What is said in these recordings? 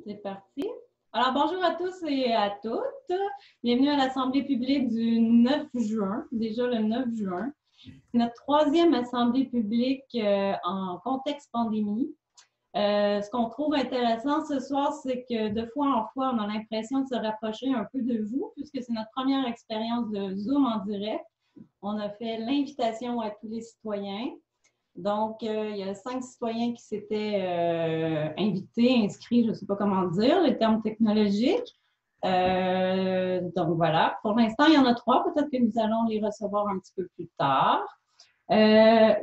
C'est parti. Alors, bonjour à tous et à toutes. Bienvenue à l'Assemblée publique du 9 juin, déjà le 9 juin. Notre troisième Assemblée publique en contexte pandémie. Ce qu'on trouve intéressant ce soir, c'est que de fois en fois, on a l'impression de se rapprocher un peu de vous, puisque c'est notre première expérience de Zoom en direct. On a fait l'invitation à tous les citoyens. Donc, il y a 5 citoyens qui s'étaient invités, inscrits, je ne sais pas comment dire, les termes technologiques. Donc, voilà. Pour l'instant, il y en a 3. Peut-être que nous allons les recevoir un petit peu plus tard.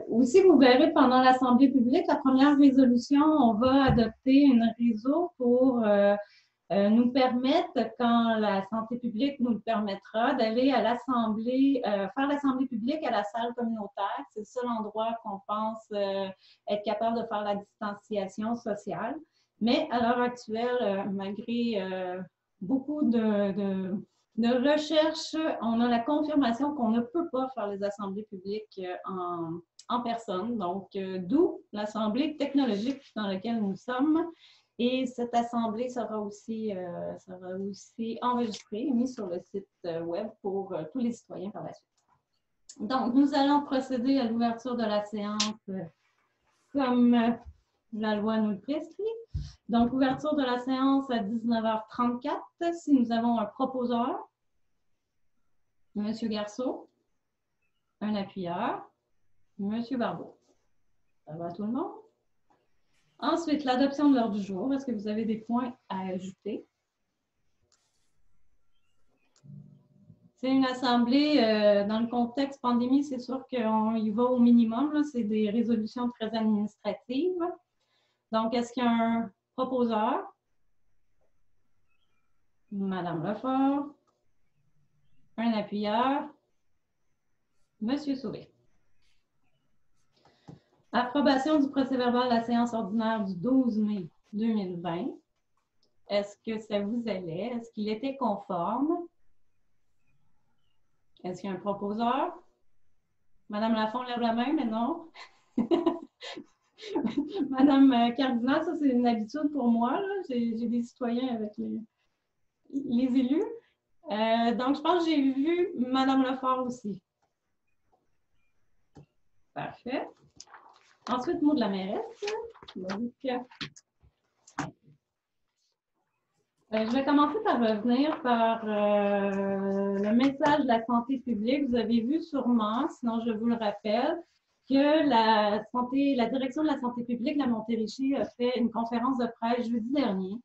Aussi, vous verrez pendant l'Assemblée publique, la première résolution, on va adopter un réseau pour nous permettre, quand la santé publique nous le permettra, d'aller à l'Assemblée, faire l'Assemblée publique à la salle communautaire. C'est le seul endroit qu'on pense être capable de faire la distanciation sociale. Mais à l'heure actuelle, malgré beaucoup de recherches, on a la confirmation qu'on ne peut pas faire les assemblées publiques en personne. Donc, d'où l'Assemblée technologique dans laquelle nous sommes. Et cette assemblée sera aussi enregistrée et mise sur le site web pour tous les citoyens par la suite. Donc, nous allons procéder à l'ouverture de la séance comme la loi nous le prescrit. Donc, ouverture de la séance à 19h34. Si nous avons un proposeur, M. Garceau, un appuyeur, M. Barbeau. Ça va tout le monde? Ensuite, l'adoption de l'ordre du jour. Est-ce que vous avez des points à ajouter? C'est une assemblée, dans le contexte pandémie, c'est sûr qu'on y va au minimum. C'est des résolutions très administratives. Donc, est-ce qu'il y a un proposeur? Madame Lefort. Un appuyeur? Monsieur Sauvé. Approbation du procès-verbal de la séance ordinaire du 12 mai 2020. Est-ce que ça vous allait? Est-ce qu'il était conforme? Est-ce qu'il y a un proposeur? Madame Lafont lève la main, mais non. Madame Cardinal, ça c'est une habitude pour moi. J'ai des citoyens avec les élus. Donc, je pense que j'ai vu Madame Lefort aussi. Parfait. Ensuite, mot de la mairesse. Donc, je vais commencer par revenir par le message de la santé publique. Vous avez vu sûrement, sinon je vous le rappelle, que la direction de la santé publique de la Montérégie a fait une conférence de presse jeudi dernier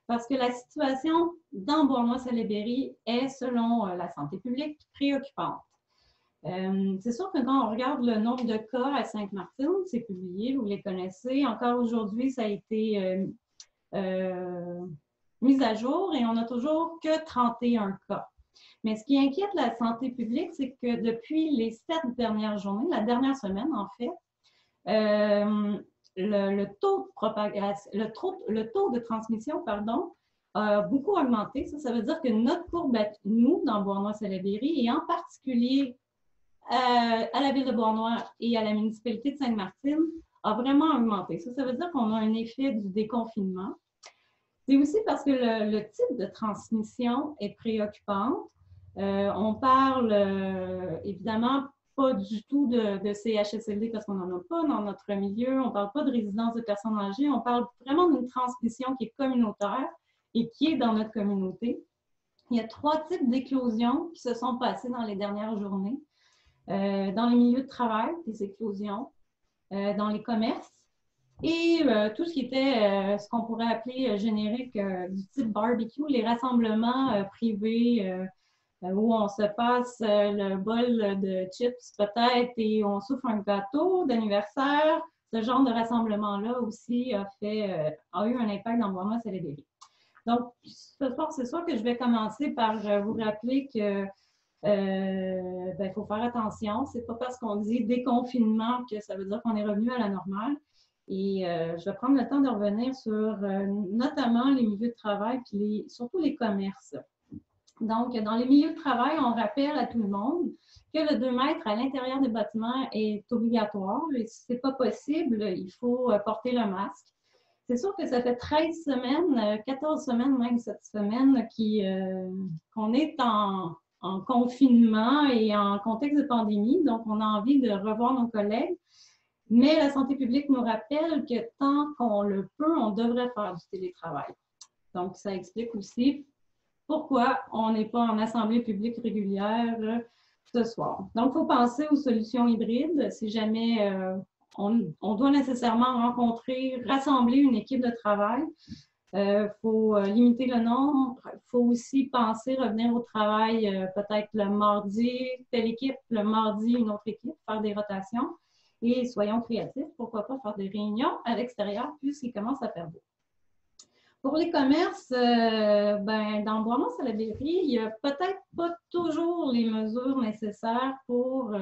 parce que la situation dans Beauharnois-Salaberry est, selon la santé publique, préoccupante. C'est sûr que quand on regarde le nombre de cas à Sainte-Martine, c'est publié, vous les connaissez. Encore aujourd'hui, ça a été mise à jour et on n'a toujours que 31 cas. Mais ce qui inquiète la santé publique, c'est que depuis les 7 dernières journées, la dernière semaine en fait, le taux de propagation, le taux de transmission, pardon, a beaucoup augmenté. Ça veut dire que notre courbe, nous, dans Beauharnois-Salaberry, et en particulier à la ville de Beauharnois et à la municipalité de Sainte-Martine, a vraiment augmenté. Ça veut dire qu'on a un effet du déconfinement. C'est aussi parce que le type de transmission est préoccupante. On parle évidemment pas du tout de CHSLD parce qu'on n'en a pas dans notre milieu. On ne parle pas de résidence de personnes âgées. On parle vraiment d'une transmission qui est communautaire et qui est dans notre communauté. Il y a 3 types d'éclosions qui se sont passées dans les dernières journées. Dans les milieux de travail, des éclosions, dans les commerces, et tout ce qui était ce qu'on pourrait appeler générique du type barbecue, les rassemblements privés où on se passe le bol de chips peut-être et on souffle un gâteau d'anniversaire. Ce genre de rassemblement-là aussi a eu un impact dans Beauharnois-Salaberry. Donc, ce soir, c'est sûr que je vais commencer par vous rappeler que faut faire attention. C'est pas parce qu'on dit déconfinement que ça veut dire qu'on est revenu à la normale. Et je vais prendre le temps de revenir sur notamment les milieux de travail puis surtout les commerces. Donc, dans les milieux de travail, on rappelle à tout le monde que le 2 mètres à l'intérieur des bâtiments est obligatoire. Et si ce n'est pas possible, il faut porter le masque. c'est sûr que ça fait 13 semaines, 14 semaines même cette semaine qu'on est en confinement et en contexte de pandémie. Donc, on a envie de revoir nos collègues. Mais la santé publique nous rappelle que tant qu'on le peut, on devrait faire du télétravail. Donc, ça explique aussi pourquoi on n'est pas en assemblée publique régulière ce soir. Donc, il faut penser aux solutions hybrides. Si jamais on doit nécessairement rassembler une équipe de travail, faut limiter le nombre. Il faut aussi penser revenir au travail peut-être le mardi, telle équipe, le mardi, une autre équipe, faire des rotations. Et soyons créatifs, pourquoi pas faire des réunions à l'extérieur puisqu'il commence à faire beau. Pour les commerces, dans Boismort-Salaberry, il n'y a peut-être pas toujours les mesures nécessaires pour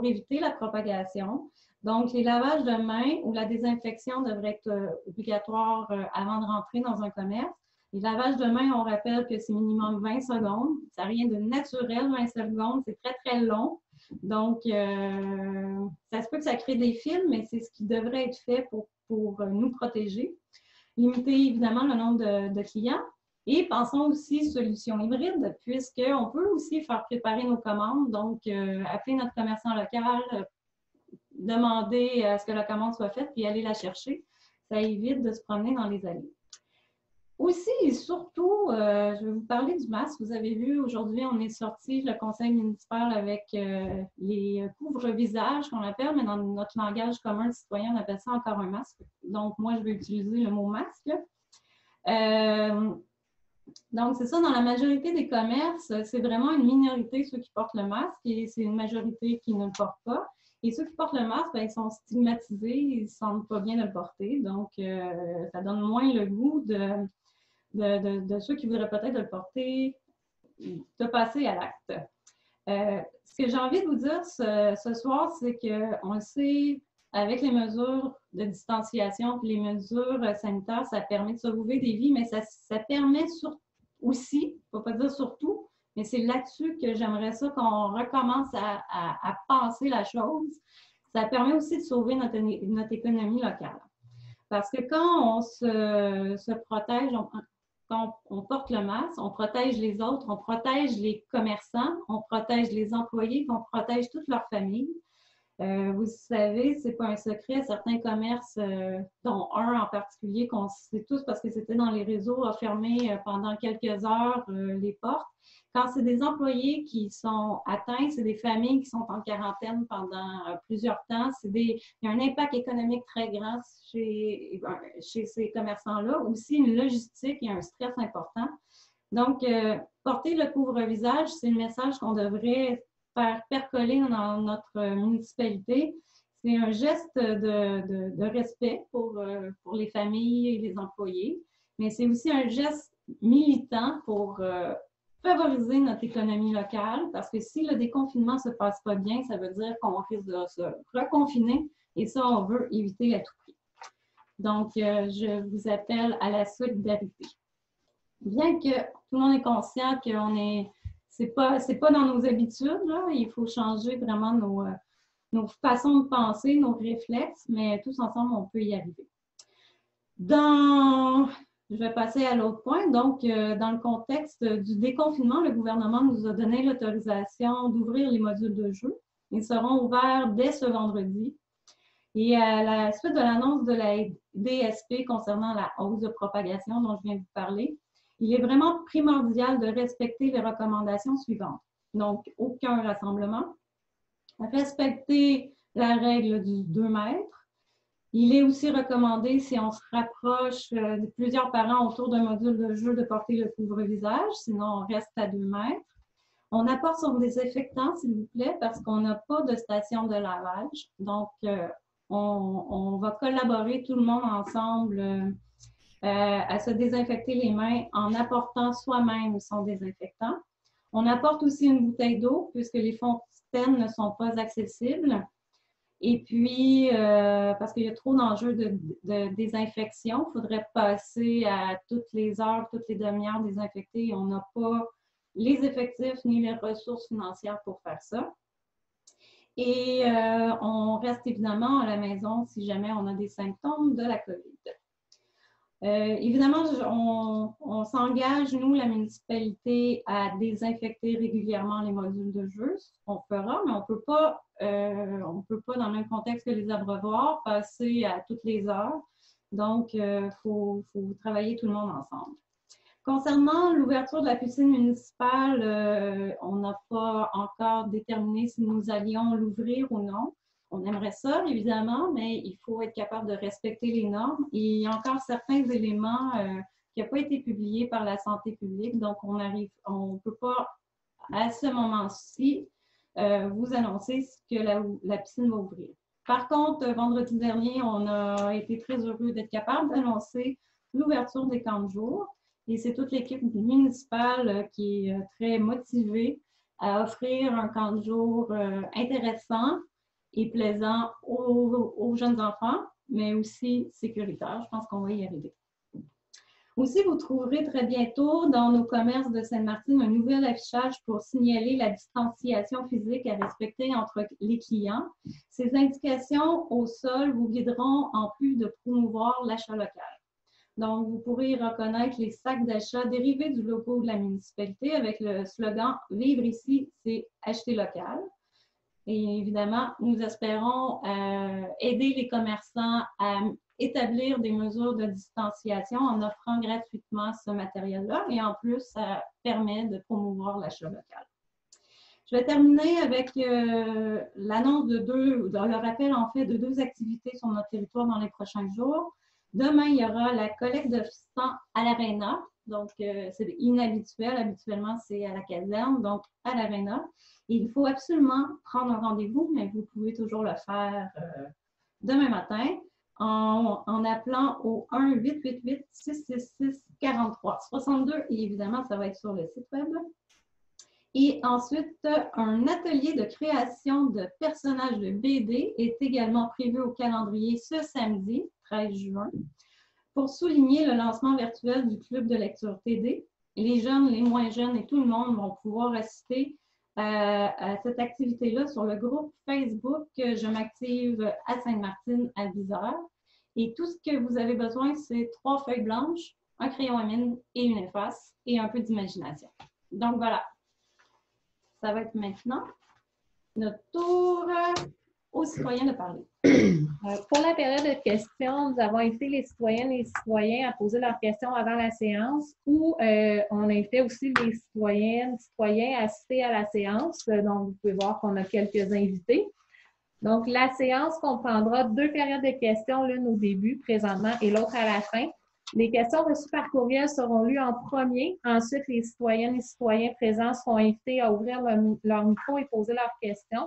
éviter la propagation. Donc, les lavages de mains ou la désinfection devraient être obligatoires avant de rentrer dans un commerce. Les lavages de mains, on rappelle que c'est minimum 20 secondes. Ça n'a rien de naturel, 20 secondes, c'est très, très long. Donc, ça se peut que ça crée des fils, mais c'est ce qui devrait être fait pour nous protéger. Limiter évidemment le nombre de clients. Et pensons aussi solutions hybrides, puisqu'on peut aussi faire préparer nos commandes. Donc, appeler notre commerçant local, demander à ce que la commande soit faite, puis aller la chercher. Ça évite de se promener dans les allées. Aussi et surtout, je vais vous parler du masque. Vous avez vu, aujourd'hui, on est sorti, le conseil municipal, avec les couvre-visages qu'on appelle, mais dans notre langage commun de citoyen, on appelle ça encore un masque. Donc, moi, je vais utiliser le mot masque. Donc, c'est ça, dans la majorité des commerces, c'est vraiment une minorité ceux qui portent le masque et c'est une majorité qui ne le porte pas. Et ceux qui portent le masque, ils sont stigmatisés, ils ne se sentent pas bien de le porter. Donc, ça donne moins le goût de ceux qui voudraient peut-être le porter, de passer à l'acte. Ce que j'ai envie de vous dire ce soir, c'est qu'on le sait, avec les mesures de distanciation et les mesures sanitaires, ça permet de sauver des vies, mais ça permet aussi, il ne faut pas dire surtout, mais c'est là-dessus que j'aimerais ça qu'on recommence à penser la chose. Ça permet aussi de sauver notre économie locale. Parce que quand on se protège, quand on porte le masque, on protège les autres, on protège les commerçants, on protège les employés, on protège toute leur famille. Vous savez, ce n'est pas un secret, certains commerces, dont un en particulier, qu'on sait tous parce que c'était dans les réseaux, a fermé pendant quelques heures les portes. Quand c'est des employés qui sont atteints, c'est des familles qui sont en quarantaine pendant plusieurs temps. Il y a un impact économique très grand chez ces commerçants-là. Aussi, une logistique et un stress important. Donc, porter le couvre-visage, c'est le message qu'on devrait faire percoler dans notre municipalité. C'est un geste de respect pour les familles et les employés, mais c'est aussi un geste militant pour favoriser notre économie locale, parce que si le déconfinement ne se passe pas bien, ça veut dire qu'on risque de se reconfiner, et ça, on veut éviter à tout prix. Donc, je vous appelle à la solidarité. Bien que tout le monde est conscient qu'on est... C'est pas dans nos habitudes, là. Il faut changer vraiment nos façons de penser, nos réflexes, mais tous ensemble, on peut y arriver. Je vais passer à l'autre point. Donc, dans le contexte du déconfinement, le gouvernement nous a donné l'autorisation d'ouvrir les modules de jeu. Ils seront ouverts dès ce vendredi. Et à la suite de l'annonce de la DSP concernant la hausse de propagation dont je viens de vous parler, il est vraiment primordial de respecter les recommandations suivantes. Donc, aucun rassemblement. Respecter la règle du 2 mètres. Il est aussi recommandé, si on se rapproche de plusieurs parents autour d'un module de jeu, de porter le couvre-visage, sinon on reste à 2 mètres. On apporte son désinfectant, s'il vous plaît, parce qu'on n'a pas de station de lavage. Donc, on va collaborer tout le monde ensemble à se désinfecter les mains en apportant soi-même son désinfectant. On apporte aussi une bouteille d'eau puisque les fontaines ne sont pas accessibles. Et puis, parce qu'il y a trop d'enjeux de désinfection, il faudrait passer à toutes les heures, toutes les demi-heures désinfecter. On n'a pas les effectifs ni les ressources financières pour faire ça. Et on reste évidemment à la maison si jamais on a des symptômes de la COVID. Évidemment, on s'engage, nous, la municipalité, à désinfecter régulièrement les modules de jeu. On fera, mais on peut pas, dans le même contexte que les abreuvoirs, passer à toutes les heures. Donc, faut travailler tout le monde ensemble. Concernant l'ouverture de la piscine municipale, on n'a pas encore déterminé si nous allions l'ouvrir ou non. On aimerait ça, évidemment, mais il faut être capable de respecter les normes. Et il y a encore certains éléments qui n'ont pas été publiés par la santé publique, donc on ne peut pas, à ce moment-ci, vous annoncer que la piscine va ouvrir. Par contre, vendredi dernier, on a été très heureux d'être capable d'annoncer l'ouverture des camps de jour. Et c'est toute l'équipe municipale qui est très motivée à offrir un camp de jour intéressant et plaisant aux jeunes enfants, mais aussi sécuritaire. Je pense qu'on va y arriver. Aussi, vous trouverez très bientôt dans nos commerces de Sainte-Martine un nouvel affichage pour signaler la distanciation physique à respecter entre les clients. Ces indications au sol vous guideront en plus de promouvoir l'achat local. Donc, vous pourrez reconnaître les sacs d'achat dérivés du logo de la municipalité avec le slogan « Vivre ici, c'est acheter local ». Et évidemment, nous espérons aider les commerçants à établir des mesures de distanciation en offrant gratuitement ce matériel-là. Et en plus, ça permet de promouvoir l'achat local. Je vais terminer avec l'annonce le rappel en fait de 2 activités sur notre territoire dans les prochains jours. Demain, il y aura la collecte de sang à l'Arena. Donc, c'est inhabituel. Habituellement, c'est à la caserne, donc à l'Arena. Il faut absolument prendre un rendez-vous, mais vous pouvez toujours le faire demain matin en appelant au 1-888-666-43-62. Et évidemment, ça va être sur le site web. Et ensuite, un atelier de création de personnages de BD est également prévu au calendrier ce samedi, 13 juin, pour souligner le lancement virtuel du club de lecture TD. Les jeunes, les moins jeunes et tout le monde vont pouvoir assister à cette activité-là sur le groupe Facebook « Je m'active à Sainte-Martine à 10h ». Et tout ce que vous avez besoin, c'est 3 feuilles blanches, un crayon à mine et une efface et un peu d'imagination. Donc voilà. Ça va être maintenant notre tour aux citoyens de parler. Pour la période de questions, nous avons invité les citoyennes et les citoyens à poser leurs questions avant la séance ou on invite aussi les citoyens à assister à la séance. Donc, vous pouvez voir qu'on a quelques invités. Donc, la séance comprendra 2 périodes de questions, l'une au début présentement et l'autre à la fin. Les questions reçues par courriel seront lues en premier. Ensuite, les citoyennes et citoyens présents seront invités à ouvrir leur micro et poser leurs questions.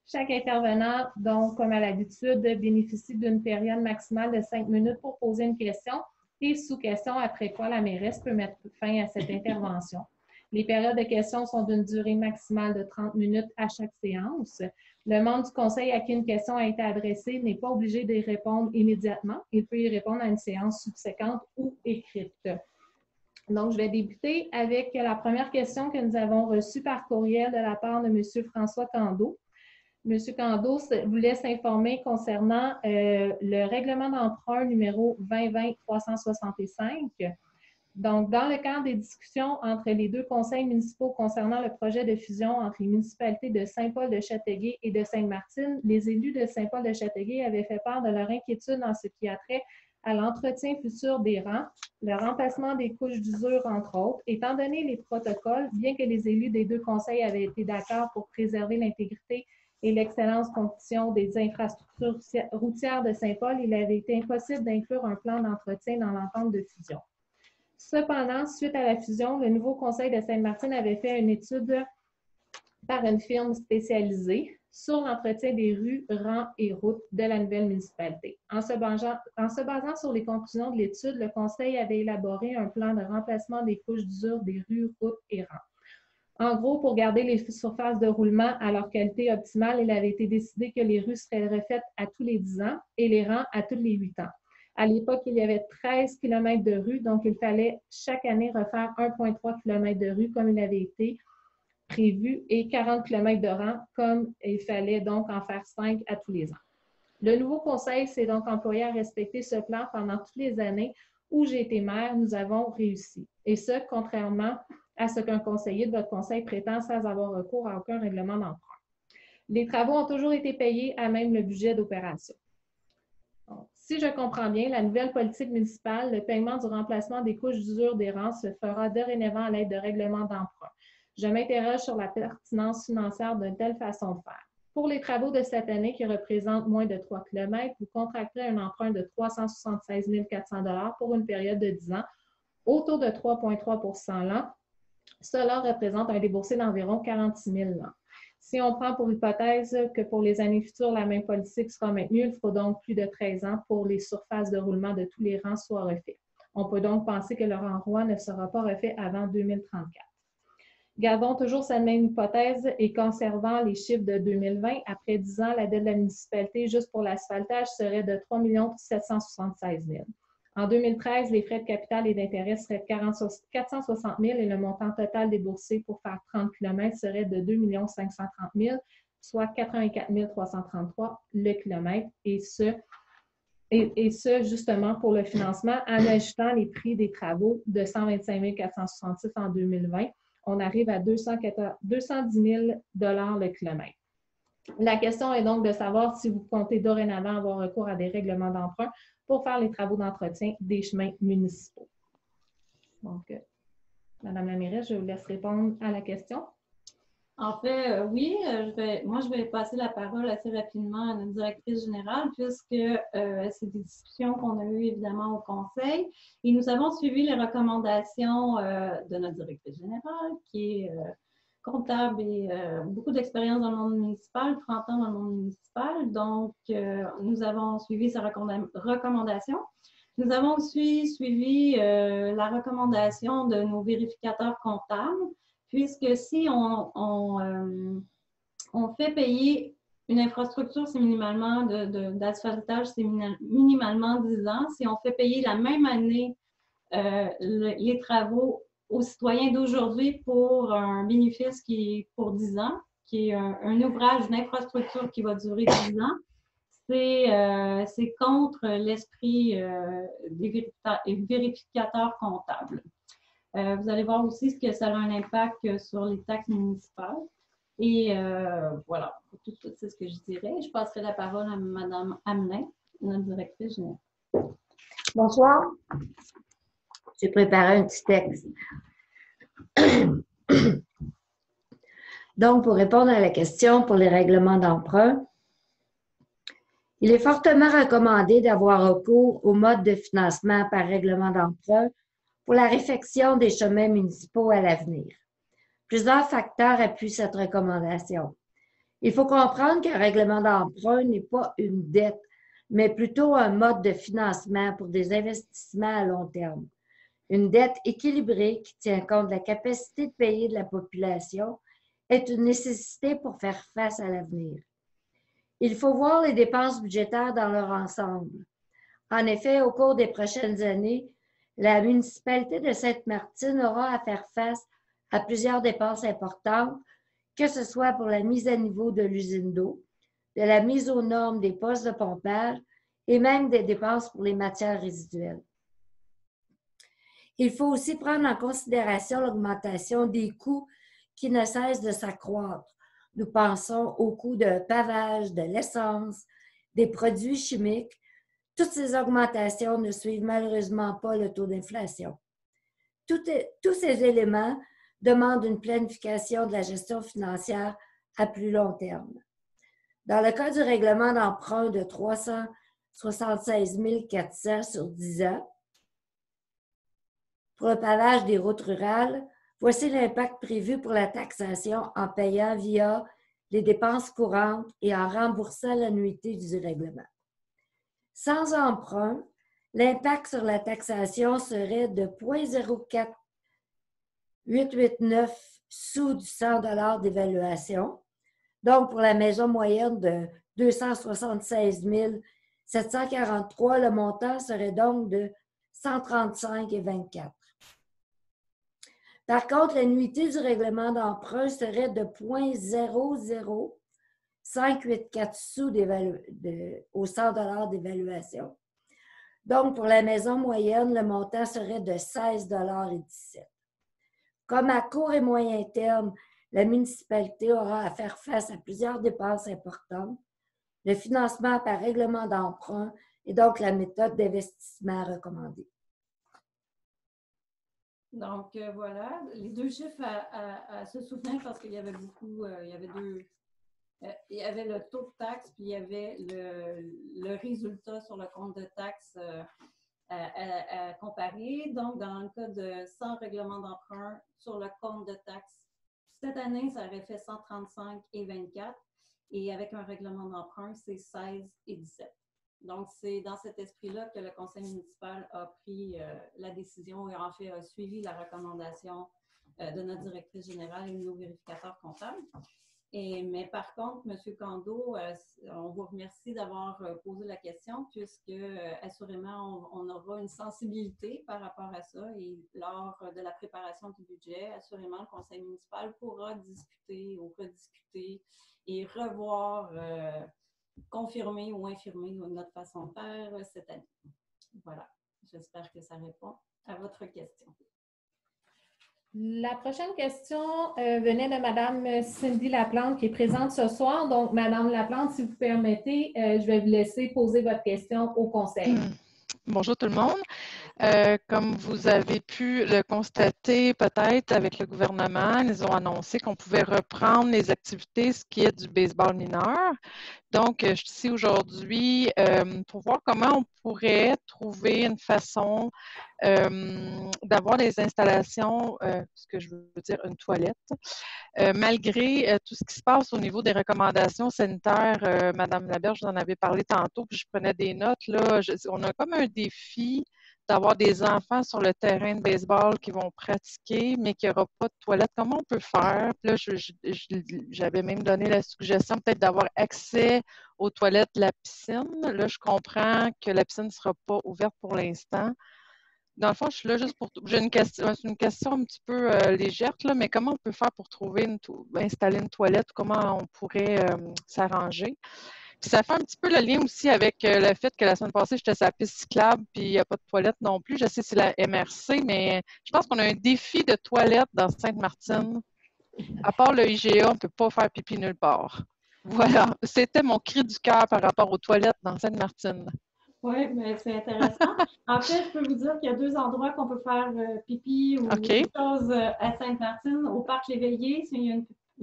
Chaque intervenant, donc, comme à l'habitude, bénéficie d'une période maximale de 5 minutes pour poser une question et sous-question, après quoi la mairesse peut mettre fin à cette intervention. Les périodes de questions sont d'une durée maximale de 30 minutes à chaque séance. Le membre du conseil à qui une question a été adressée n'est pas obligé d'y répondre immédiatement. Il peut y répondre à une séance subséquente ou écrite. Donc, je vais débuter avec la première question que nous avons reçue par courriel de la part de M. François Candeau. M. Candeau voulait s'informer concernant le règlement d'emprunt numéro 2020-365. Donc, dans le cadre des discussions entre les 2 conseils municipaux concernant le projet de fusion entre les municipalités de Saint-Paul-de-Châteauguay et de Sainte-Martine, les élus de Saint-Paul-de-Châteauguay avaient fait part de leur inquiétude en ce qui a trait à l'entretien futur des rangs, le remplacement des couches d'usure, entre autres. Étant donné les protocoles, bien que les élus des 2 conseils avaient été d'accord pour préserver l'intégrité et l'excellente condition des infrastructures routières de Saint-Paul, il avait été impossible d'inclure un plan d'entretien dans l'entente de fusion. Cependant, suite à la fusion, le nouveau conseil de Sainte-Martine avait fait une étude par une firme spécialisée sur l'entretien des rues, rangs et routes de la nouvelle municipalité. En se basant sur les conclusions de l'étude, le conseil avait élaboré un plan de remplacement des couches d'usure des rues, routes et rangs. En gros, pour garder les surfaces de roulement à leur qualité optimale, il avait été décidé que les rues seraient refaites à tous les 10 ans et les rangs à tous les 8 ans. À l'époque, il y avait 13 km de rue, donc il fallait chaque année refaire 1,3 km de rue comme il avait été prévu et 40 km de rang comme il fallait donc en faire 5 à tous les ans. Le nouveau conseil s'est donc employé à respecter ce plan pendant toutes les années où j'ai été maire, nous avons réussi. Et ce, contrairement à ce qu'un conseiller de votre conseil prétend sans avoir recours à aucun règlement d'emprunt. Les travaux ont toujours été payés à même le budget d'opération. Si je comprends bien, la nouvelle politique municipale, le paiement du remplacement des couches d'usure des rangs se fera dorénavant à l'aide de règlements d'emprunt. Je m'interroge sur la pertinence financière d'une telle façon de faire. Pour les travaux de cette année qui représentent moins de 3 km, vous contracterez un emprunt de 376 400 $ pour une période de 10 ans, au taux de 3,3 % l'an. Cela représente un déboursé d'environ 46 000 l'an. Si on prend pour hypothèse que pour les années futures, la même politique sera maintenue, il faut donc plus de 13 ans pour les surfaces de roulement de tous les rangs soient refaites. On peut donc penser que le rang roi ne sera pas refait avant 2034. Gardons toujours cette même hypothèse et conservant les chiffres de 2020, après 10 ans, la dette de la municipalité juste pour l'asphaltage serait de 3 776 000. En 2013, les frais de capital et d'intérêt seraient de 460 000 et le montant total déboursé pour faire 30 km serait de 2 530 000, soit 84 333 le kilomètre, et ce, justement pour le financement, en ajoutant les prix des travaux de 125 466 en 2020, on arrive à 210 000 $ le kilomètre. La question est donc de savoir si vous comptez dorénavant avoir recours à des règlements d'emprunt pour faire les travaux d'entretien des chemins municipaux. Donc, Madame la mairesse, je vous laisse répondre à la question. En fait, oui, je vais passer la parole assez rapidement à notre directrice générale, puisque c'est des discussions qu'on a eues évidemment au conseil. Et nous avons suivi les recommandations de notre directrice générale, qui est comptable et beaucoup d'expérience dans le monde municipal, 30 ans dans le monde municipal. Donc, nous avons suivi sa recommandation. Nous avons aussi suivi la recommandation de nos vérificateurs comptables, puisque si on fait payer une infrastructure, c'est minimalement d'asphaltage, c'est minimalement 10 ans. Si on fait payer la même année les travaux aux citoyens d'aujourd'hui pour un bénéfice qui est pour 10 ans, qui est un ouvrage d'infrastructure qui va durer 10 ans, c'est contre l'esprit des vérificateurs comptables. Vous allez voir aussi ce que ça a un impact sur les taxes municipales. Et voilà, tout c'est ce que je dirais. Je passerai la parole à Mme Hamelin, notre directrice générale. Bonsoir. J'ai préparé un petit texte. Donc, pour répondre à la question pour les règlements d'emprunt, il est fortement recommandé d'avoir recours au mode de financement par règlement d'emprunt pour la réfection des chemins municipaux à l'avenir. Plusieurs facteurs appuient cette recommandation. Il faut comprendre qu'un règlement d'emprunt n'est pas une dette, mais plutôt un mode de financement pour des investissements à long terme. Une dette équilibrée qui tient compte de la capacité de payer de la population est une nécessité pour faire face à l'avenir. Il faut voir les dépenses budgétaires dans leur ensemble. En effet, au cours des prochaines années, la municipalité de Sainte-Martine aura à faire face à plusieurs dépenses importantes, que ce soit pour la mise à niveau de l'usine d'eau, de la mise aux normes des postes de pompage et même des dépenses pour les matières résiduelles. Il faut aussi prendre en considération l'augmentation des coûts qui ne cessent de s'accroître. Nous pensons aux coûts de pavage, de l'essence, des produits chimiques. Toutes ces augmentations ne suivent malheureusement pas le taux d'inflation. Tous ces éléments demandent une planification de la gestion financière à plus long terme. Dans le cas du règlement d'emprunt de 376 400 sur 10 ans, pour le pavage des routes rurales, voici l'impact prévu pour la taxation en payant via les dépenses courantes et en remboursant l'annuité du règlement. Sans emprunt, l'impact sur la taxation serait de 0,04889 sous du 100 $ d'évaluation. Donc, pour la maison moyenne de 276 743, le montant serait donc de 135,24. Par contre, l'annuité du règlement d'emprunt serait de 0,00584 sous au 100 $ d'évaluation. Donc, pour la maison moyenne, le montant serait de 16,17 $. Comme à court et moyen terme, la municipalité aura à faire face à plusieurs dépenses importantes. Le financement par règlement d'emprunt est donc la méthode d'investissement recommandée. Donc, voilà, les deux chiffres à se souvenir parce qu'il y avait beaucoup, il y avait le taux de taxe, puis il y avait le résultat sur le compte de taxe à comparer. Donc, dans le cas de sans règlement d'emprunt sur le compte de taxe, cette année, ça aurait fait 135,24 $. Et avec un règlement d'emprunt, c'est 16 et 17. Donc, c'est dans cet esprit-là que le conseil municipal a pris la décision et en fait a suivi la recommandation de notre directrice générale et de nos vérificateurs comptables. Mais par contre, M. Kando, on vous remercie d'avoir posé la question puisque assurément, on aura une sensibilité par rapport à ça et lors de la préparation du budget, assurément, le conseil municipal pourra discuter ou rediscuter et revoir, confirmer ou infirmer notre façon de faire cette année. Voilà, j'espère que ça répond à votre question. La prochaine question venait de Mme Cindy Laplante qui est présente ce soir. Donc, Mme Laplante, si vous permettez, je vais vous laisser poser votre question au conseil. Bonjour tout le monde. Comme vous avez pu le constater peut-être avec le gouvernement, ils ont annoncé qu'on pouvait reprendre les activités, ce qui est du baseball mineur. Donc, je suis ici aujourd'hui pour voir comment on pourrait trouver une façon d'avoir des installations, ce que je veux dire, une toilette, malgré tout ce qui se passe au niveau des recommandations sanitaires. Madame Laberge, vous en avez parlé tantôt, puis je prenais des notes. Là, on a comme un défi d'avoir des enfants sur le terrain de baseball qui vont pratiquer, mais qu'il n'y aura pas de toilette. Comment on peut faire? Puis là, j'avais même donné la suggestion peut-être d'avoir accès aux toilettes de la piscine. Là, je comprends que la piscine ne sera pas ouverte pour l'instant. Dans le fond, je suis là juste pour... J'ai une question un petit peu légère, là, mais comment on peut faire pour installer une toilette? Comment on pourrait s'arranger? Puis ça fait un petit peu le lien aussi avec le fait que la semaine passée, j'étais sur la piste cyclable, puis il n'y a pas de toilette non plus. Je sais que c'est la MRC, mais je pense qu'on a un défi de toilette dans Sainte-Martine. À part le IGA, on ne peut pas faire pipi nulle part. Voilà, c'était mon cri du cœur par rapport aux toilettes dans Sainte-Martine. Oui, mais c'est intéressant. En fait, je peux vous dire qu'il y a 2 endroits qu'on peut faire pipi ou des choses à Sainte-Martine. Au parc L'Éveillé, il y a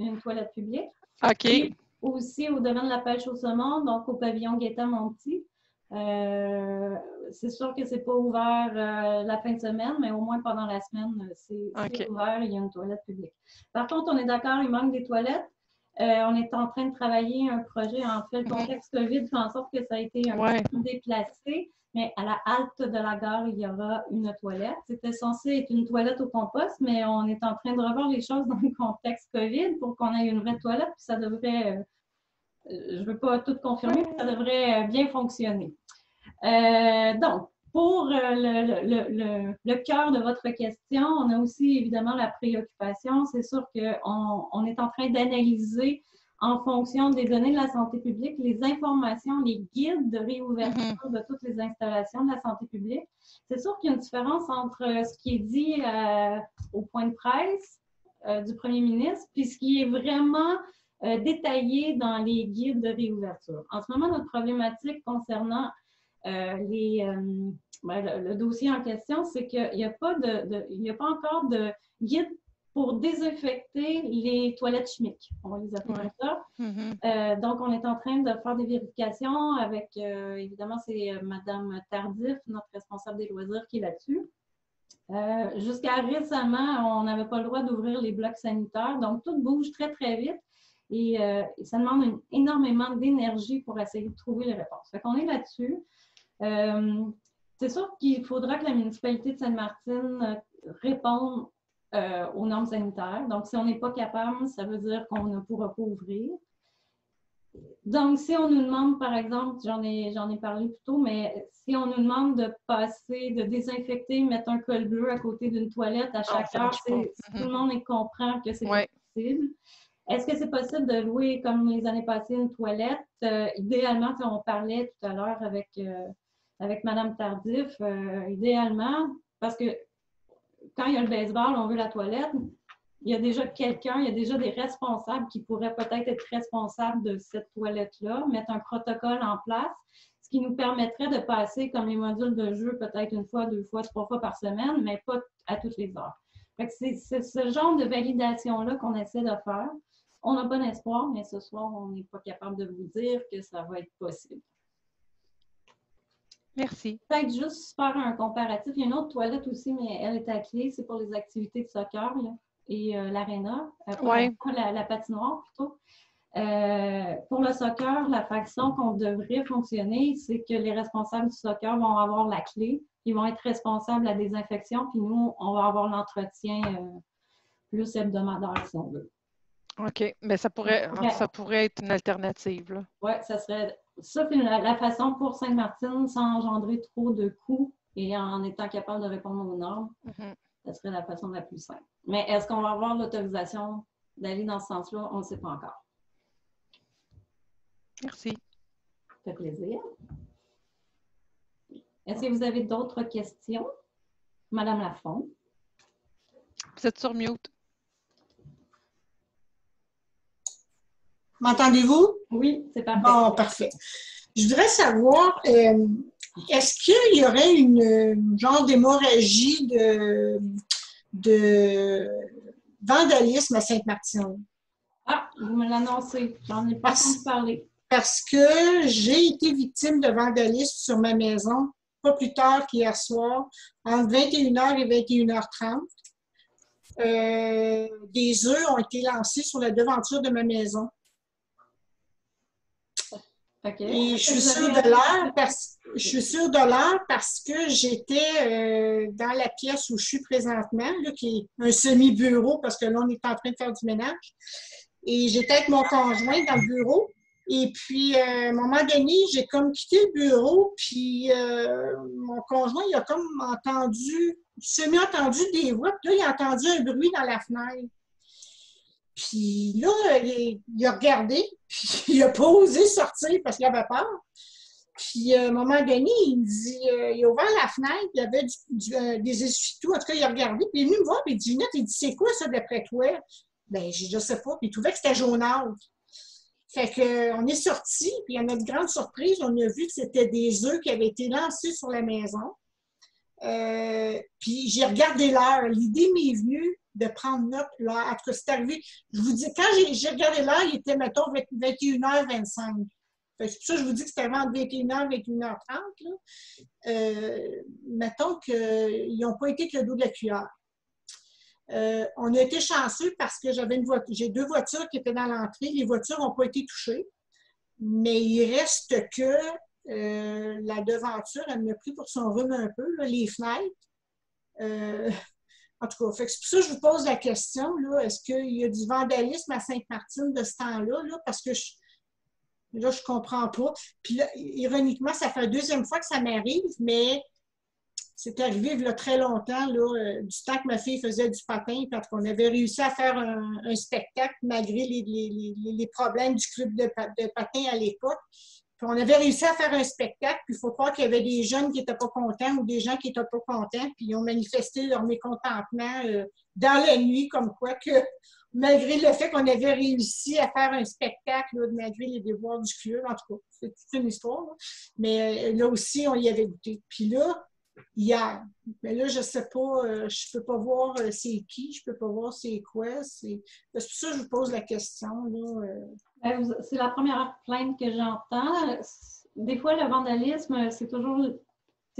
une toilette publique. OK. Et aussi au domaine de la pêche au saumon, donc au pavillon Gaétan-Monti. C'est sûr que ce n'est pas ouvert la fin de semaine, mais au moins pendant la semaine, c'est ouvert et il y a une toilette publique. Par contre, on est d'accord, il manque des toilettes. On est en train de travailler un projet. En fait, le contexte COVID fait en sorte que ça a été un peu déplacé, mais à la halte de la gare, il y aura une toilette. C'était censé être une toilette au compost, mais on est en train de revoir les choses dans le contexte COVID pour qu'on ait une vraie toilette, puis ça devrait, je ne veux pas tout confirmer, mais ça devrait bien fonctionner. Donc, pour le cœur de votre question, on a aussi évidemment la préoccupation. C'est sûr qu'on est en train d'analyser en fonction des données de la santé publique les informations, les guides de réouverture de toutes les installations de la santé publique. C'est sûr qu'il y a une différence entre ce qui est dit au point de presse du premier ministre puis ce qui est vraiment détaillé dans les guides de réouverture. En ce moment, notre problématique concernant le dossier en question, c'est qu'il n'y a pas encore de guide pour désinfecter les toilettes chimiques. On va les appeler comme ça. Donc, on est en train de faire des vérifications avec, évidemment, c'est Mme Tardif, notre responsable des loisirs, qui est là-dessus. Jusqu'à récemment, on n'avait pas le droit d'ouvrir les blocs sanitaires. Donc, tout bouge très, très vite. Et ça demande énormément d'énergie pour essayer de trouver les réponses. Fait qu'on est là-dessus. C'est sûr qu'il faudra que la municipalité de Sainte-Martine réponde aux normes sanitaires. Donc, si on n'est pas capable, ça veut dire qu'on ne pourra pas ouvrir. Donc, si on nous demande, par exemple, j'en ai parlé plus tôt, mais si on nous demande de passer, de désinfecter, mettre un col bleu à côté d'une toilette à chaque heure, tout le monde comprend que c'est pas possible. Est-ce que c'est possible de louer, comme les années passées, une toilette? Idéalement, on parlait tout à l'heure avec avec Mme Tardif, idéalement, parce que quand il y a le baseball, on veut la toilette, il y a déjà quelqu'un, il y a déjà des responsables qui pourraient peut-être être responsables de cette toilette-là, mettre un protocole en place, ce qui nous permettrait de passer comme les modules de jeu peut-être une fois, 2 fois, 3 fois par semaine, mais pas à toutes les heures. C'est ce genre de validation-là qu'on essaie de faire. On a bon espoir, mais ce soir, on n'est pas capable de vous dire que ça va être possible. Merci. Peut-être juste faire un comparatif. Il y a une autre toilette aussi, mais elle est à clé. C'est pour les activités de soccer là, et l'aréna. Ouais. La patinoire plutôt. Pour le soccer, la façon qu'on devrait fonctionner, c'est que les responsables du soccer vont avoir la clé. Ils vont être responsables de la désinfection, puis nous, on va avoir l'entretien plus hebdomadaire, si on veut. OK. Mais ça pourrait être une alternative. Oui, ça serait ça, puis la façon pour Sainte-Martine sans engendrer trop de coûts et en étant capable de répondre aux normes, ça serait la façon la plus simple. Mais est-ce qu'on va avoir l'autorisation d'aller dans ce sens-là? On ne sait pas encore. Merci. Ça fait plaisir. Est-ce que vous avez d'autres questions? Madame Lafont. Vous êtes sur mute. M'entendez-vous? Oui, c'est parfait. Bon, parfait. Je voudrais savoir, est-ce qu'il y aurait une genre d'hémorragie de vandalisme à Sainte-Martine? Ah, vous me l'annoncez. J'en ai pas entendu parler. Parce que j'ai été victime de vandalisme sur ma maison, pas plus tard qu'hier soir, entre 21h et 21h30. Des œufs ont été lancés sur la devanture de ma maison. Okay. Et je suis sûre de l'heure parce que j'étais dans la pièce où je suis présentement, là, qui est un semi-bureau parce que là, on est en train de faire du ménage. Et j'étais avec mon conjoint dans le bureau. Et puis, à un moment donné, j'ai comme quitté le bureau, puis mon conjoint, il a comme semi-entendu des voix, puis là, il a entendu un bruit dans la fenêtre. Puis là, il a regardé, puis il n'a pas osé sortir parce qu'il avait peur. Puis à un moment donné, il me dit, il a ouvert la fenêtre, il y avait des essuie-tout, en tout cas, il a regardé, puis il est venu me voir, puis il dit, Ginette, il dit, c'est quoi ça d'après toi? Ben, je sais pas, puis il trouvait que c'était jaunâtre. Fait qu'on est sortis, puis à notre grande surprise, on a vu que c'était des œufs qui avaient été lancés sur la maison. Puis j'ai regardé l'heure. L'idée m'est venue de prendre note l'heure. En tout cas, c'est arrivé. Je vous dis, quand j'ai regardé l'heure, il était, mettons, 21h25. C'est pour ça que je vous dis que c'était avant 21h, 21h30. Mettons qu'ils n'ont pas été que le dos de la cuillère. On a été chanceux parce que j'ai 2 voitures qui étaient dans l'entrée. Les voitures n'ont pas été touchées. Mais il reste que la devanture, elle m'a pris pour son rhume un peu, là, les fenêtres. En tout cas, c'est pour ça que je vous pose la question, est-ce qu'il y a du vandalisme à Sainte-Martine de ce temps-là? Là, parce que je ne comprends pas. Puis là, ironiquement, ça fait la 2e fois que ça m'arrive, mais c'est arrivé il y a très longtemps, là, du temps que ma fille faisait du patin, parce qu'on avait réussi à faire un spectacle malgré les problèmes du club de patin à l'époque. Puis on avait réussi à faire un spectacle, puis il faut croire qu'il y avait des jeunes qui n'étaient pas contents ou des gens qui n'étaient pas contents, puis ils ont manifesté leur mécontentement dans la nuit, comme quoi que malgré le fait qu'on avait réussi à faire un spectacle, là, malgré les devoirs du club, en tout cas, c'est toute une histoire, là. Mais là aussi, on y avait goûté. Puis là, hier, mais là, je ne sais pas, je ne peux pas voir c'est qui, je ne peux pas voir c'est quoi. C'est pour ça que je vous pose la question, là. C'est la première plainte que j'entends. Des fois, le vandalisme, c'est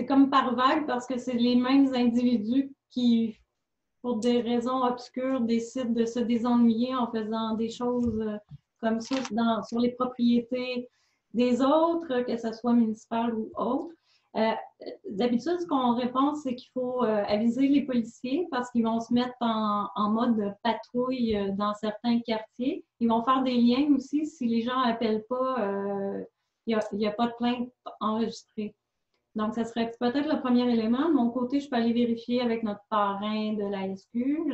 comme par vague parce que c'est les mêmes individus qui, pour des raisons obscures, décident de se désennuyer en faisant des choses comme ça sur les propriétés des autres, que ce soit municipales ou autres. D'habitude, ce qu'on répond, c'est qu'il faut aviser les policiers parce qu'ils vont se mettre en mode patrouille dans certains quartiers. Ils vont faire des liens aussi. Si les gens n'appellent pas, il n'y a pas de plainte enregistrée. Donc, ça serait peut-être le premier élément. De mon côté, je peux aller vérifier avec notre parrain de la SQ,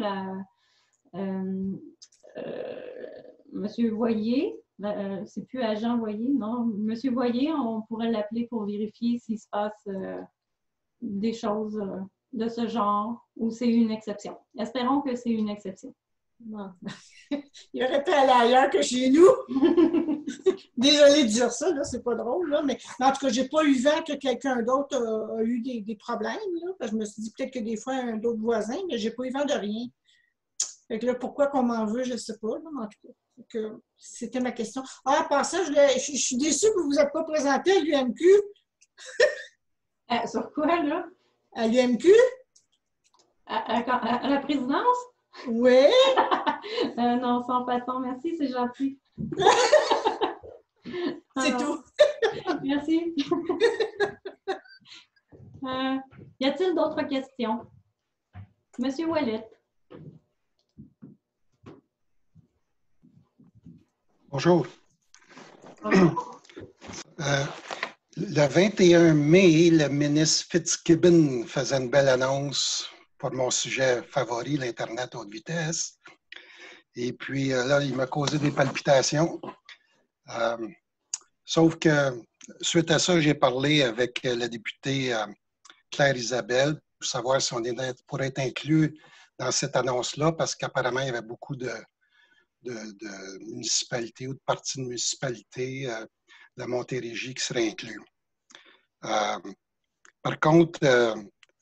M. Voyer. c'est plus agent Voyer, non? Monsieur Voyer, on pourrait l'appeler pour vérifier s'il se passe des choses de ce genre ou c'est une exception. Espérons que c'est une exception. Non. Il aurait pu aller ailleurs que chez nous. Désolée de dire ça, là, c'est pas drôle, là, mais en tout cas, j'ai pas eu vent que quelqu'un d'autre a eu des problèmes, là. Je me suis dit peut-être que des fois, un d'autres voisins, mais j'ai pas eu vent de rien. Fait que là, pourquoi qu'on m'en veut, je sais pas, là, en tout cas. C'était ma question. Ah, par ça, je suis déçue que vous vous êtes pas présenté à l'UMQ. Sur quoi, là? À l'UMQ? À la présidence? Oui. Non, sans façon. Merci, c'est gentil. C'est tout. Merci. Y a-t-il d'autres questions? Monsieur Ouellet. Bonjour. Bonjour. Le 21 mai, le ministre Fitzgibbon faisait une belle annonce pour mon sujet favori, l'Internet haute vitesse. Et puis là, il m'a causé des palpitations. Sauf que suite à ça, j'ai parlé avec la députée Claire Isabelle pour savoir si on pourrait être inclus dans cette annonce-là, parce qu'apparemment, il y avait beaucoup de municipalités ou de parties de municipalités de la Montérégie qui seraient inclus. Par contre,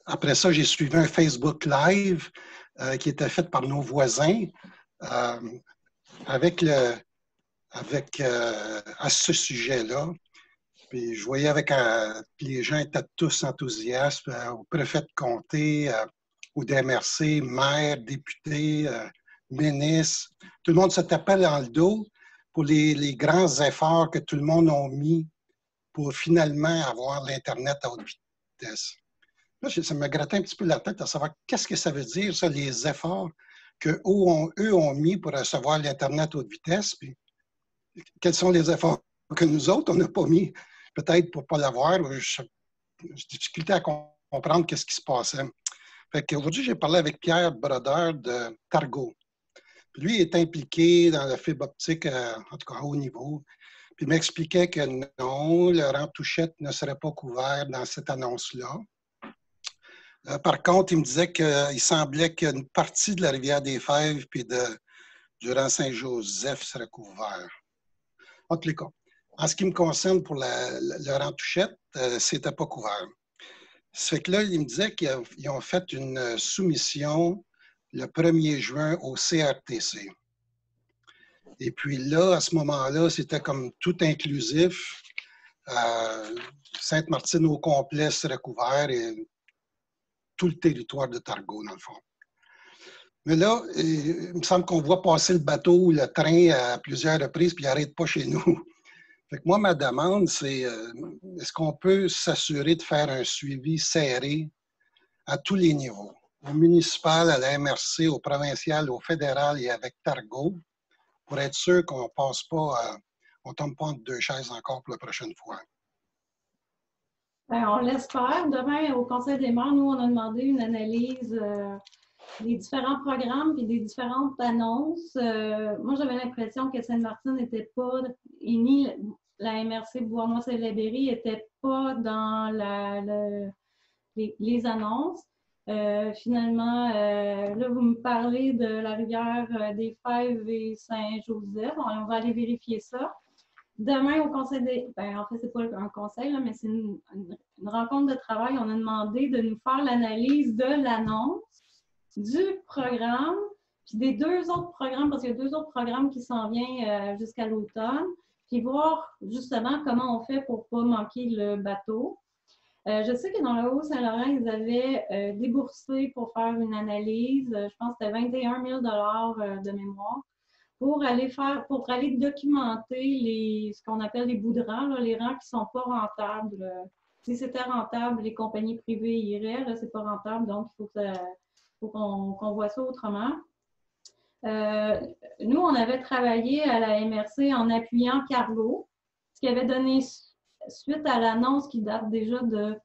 après ça, j'ai suivi un Facebook Live qui était fait par nos voisins à ce sujet-là. Puis je voyais les gens étaient tous enthousiastes, au préfet de comté, au DMRC, maire, député, ministre. Tout le monde se tapait dans le dos pour les grands efforts que tout le monde a mis pour finalement avoir l'Internet à haute vitesse. Là, ça me grattait un petit peu la tête à savoir qu'est-ce que ça veut dire, ça, les efforts qu'eux ont mis pour recevoir l'Internet à haute vitesse, puis quels sont les efforts que nous autres, on n'a pas mis, peut-être pour ne pas l'avoir. J'ai difficulté à comprendre qu'est-ce qui se passait. Fait qu'aujourd'hui, j'ai parlé avec Pierre Brodeur de Targo. Puis lui, il est impliqué dans la fibre optique, en tout cas à haut niveau. Puis il m'expliquait que non, le rang Touchette ne serait pas couvert dans cette annonce-là. Par contre, il me disait qu'il semblait qu'une partie de la rivière des Fèves puis du rang Saint-Joseph serait couvert. En tous les cas, en ce qui me concerne pour le rang Touchette, c'était pas couvert. Ça fait que là, il me disait qu'ils ont fait une soumission le 1er juin au CRTC. Et puis là, à ce moment-là, c'était comme tout inclusif. Sainte-Martine au complet serait couvert et tout le territoire de Targo, dans le fond. Mais là, il me semble qu'on voit passer le bateau ou le train à plusieurs reprises puis il n'arrête pas chez nous. Fait que moi, ma demande, c'est est-ce qu'on peut s'assurer de faire un suivi serré à tous les niveaux, au municipal, à la MRC, au provincial, au fédéral et avec Targo, pour être sûr qu'on ne passe pas, on ne tombe pas entre deux chaises encore pour la prochaine fois. On l'espère. Demain, au Conseil des maires, nous, on a demandé une analyse des différents programmes et des différentes annonces. Moi, j'avais l'impression que Sainte-Martine n'était pas, et ni la MRC Bois-Moi-Salaberry n'était pas dans les annonces. Finalement, là, vous me parlez de la rivière des Fèves et Saint-Joseph. On va aller vérifier ça. Demain, au conseil des... en fait, c'est pas un conseil, là, mais c'est une rencontre de travail. On a demandé de nous faire l'analyse de l'annonce, du programme, puis des deux autres programmes, parce qu'il y a deux autres programmes qui s'en viennent jusqu'à l'automne, puis voir justement comment on fait pour ne pas manquer le bateau. Je sais que dans le Haut-Saint-Laurent, ils avaient déboursé pour faire une analyse, je pense que c'était 21 000 de mémoire, pour aller documenter ce qu'on appelle les bouts de rang, là, les rangs qui ne sont pas rentables. Si c'était rentable, les compagnies privées iraient, là, c'est pas rentable, donc il faut qu'on voit ça autrement. Nous, on avait travaillé à la MRC en appuyant Cargo, ce qui avait donné suite à l'annonce qui date déjà de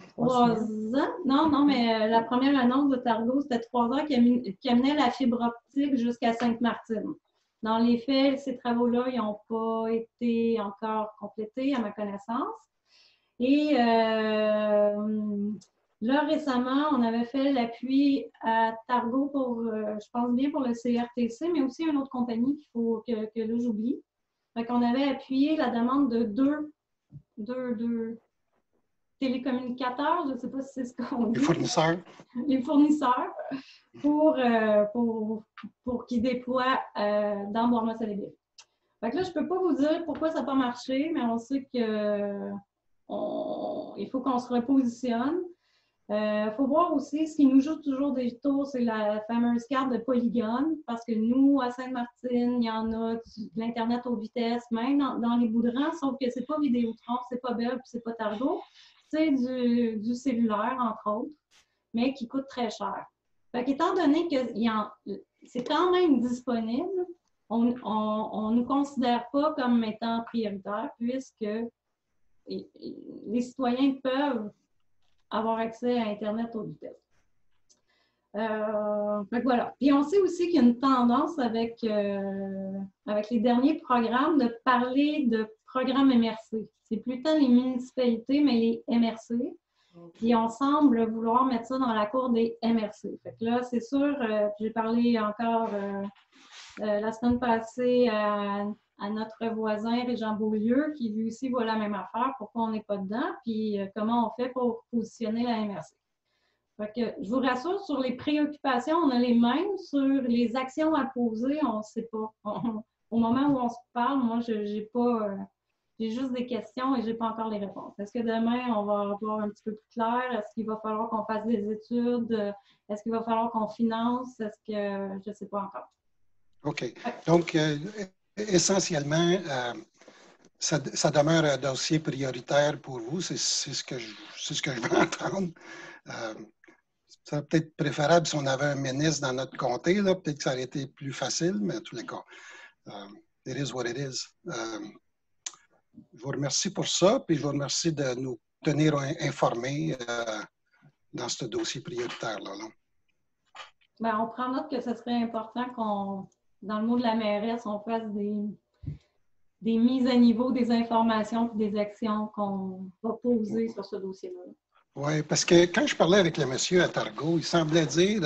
3 ans. Non, mais la première annonce de Targo, c'était 3 ans qui amenait la fibre optique jusqu'à Sainte-Martine. Dans les faits, ces travaux-là, ils n'ont pas été encore complétés à ma connaissance. Et là, récemment, on avait fait l'appui à Targo pour, je pense bien pour le CRTC, mais aussi une autre compagnie qu'il faut que là, j'oublie. Fait qu'on avait appuyé la demande de deux télécommunicateurs, je ne sais pas si c'est ce qu'on dit. Les fournisseurs. Les fournisseurs pour qu'ils déploient dans Bourg-Saint-Léger. Fait que là, je ne peux pas vous dire pourquoi ça n'a pas marché, mais on sait qu'il faut qu'on se repositionne. Il faut voir aussi, ce qui nous joue toujours des tours, c'est la fameuse carte de polygone, parce que nous, à Sainte-Martine, il y en a de l'Internet haute vitesse, même dans les bouts-de-rang, sauf que c'est pas Vidéotron, c'est pas Bell, puis c'est pas Targo, c'est du cellulaire, entre autres, mais qui coûte très cher. Fait qu'étant donné que c'est quand même disponible, on ne nous considère pas comme étant prioritaire, puisque les citoyens peuvent avoir accès à Internet haute vitesse. Voilà. Puis on sait aussi qu'il y a une tendance avec les derniers programmes de parler de programmes MRC. C'est plus tant les municipalités, mais les MRC. Puis on semble vouloir mettre ça dans la cour des MRC. Fait que là, c'est sûr, j'ai parlé encore la semaine passée à notre voisin Régent Beaulieu, qui lui aussi voit la même affaire, pourquoi on n'est pas dedans, puis comment on fait pour positionner la MRC. Fait que, je vous rassure, sur les préoccupations, on a les mêmes. Sur les actions à poser, on ne sait pas. Au moment où on se parle, moi, j'ai juste des questions et je n'ai pas encore les réponses. Est-ce que demain, on va avoir un petit peu plus clair? Est-ce qu'il va falloir qu'on fasse des études? Est-ce qu'il va falloir qu'on finance? Est-ce que je ne sais pas encore. OK. Donc, essentiellement, ça demeure un dossier prioritaire pour vous. C'est ce que je veux entendre. Ça serait peut-être préférable si on avait un ministre dans notre comté. Peut-être que ça aurait été plus facile, mais en tous les cas, it is what it is. Je vous remercie pour ça, puis je vous remercie de nous tenir informés dans ce dossier prioritaire-là. Bien, on prend note que ce serait important qu'on, dans le mot de la mairesse, on fasse des mises à niveau des informations et des actions qu'on va poser sur ce dossier-là. Oui, parce que quand je parlais avec le monsieur à Targo, il semblait dire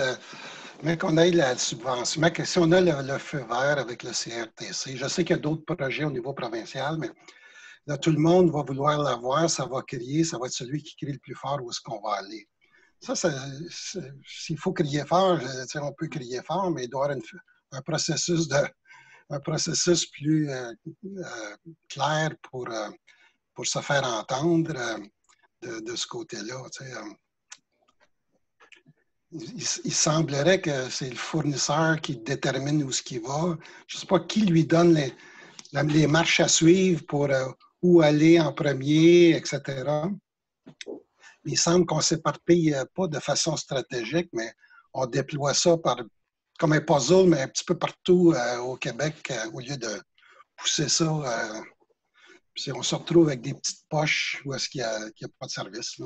mais qu'on ait la subvention, mais que si on a le feu vert avec le CRTC, je sais qu'il y a d'autres projets au niveau provincial, mais là, tout le monde va vouloir l'avoir, ça va crier, ça va être celui qui crie le plus fort où est-ce qu'on va aller. Ça, s'il faut crier fort, on peut crier fort, mais il doit y avoir un processus plus clair pour se faire entendre de ce côté-là. Il semblerait que c'est le fournisseur qui détermine où ce qu'il va. Je ne sais pas qui lui donne les marches à suivre pour où aller en premier, etc. Il semble qu'on ne s'éparpille pas de façon stratégique, mais on déploie ça comme un puzzle, mais un petit peu partout au Québec, au lieu de pousser ça. Puis on se retrouve avec des petites poches où est-ce qu'il n'y a pas de service.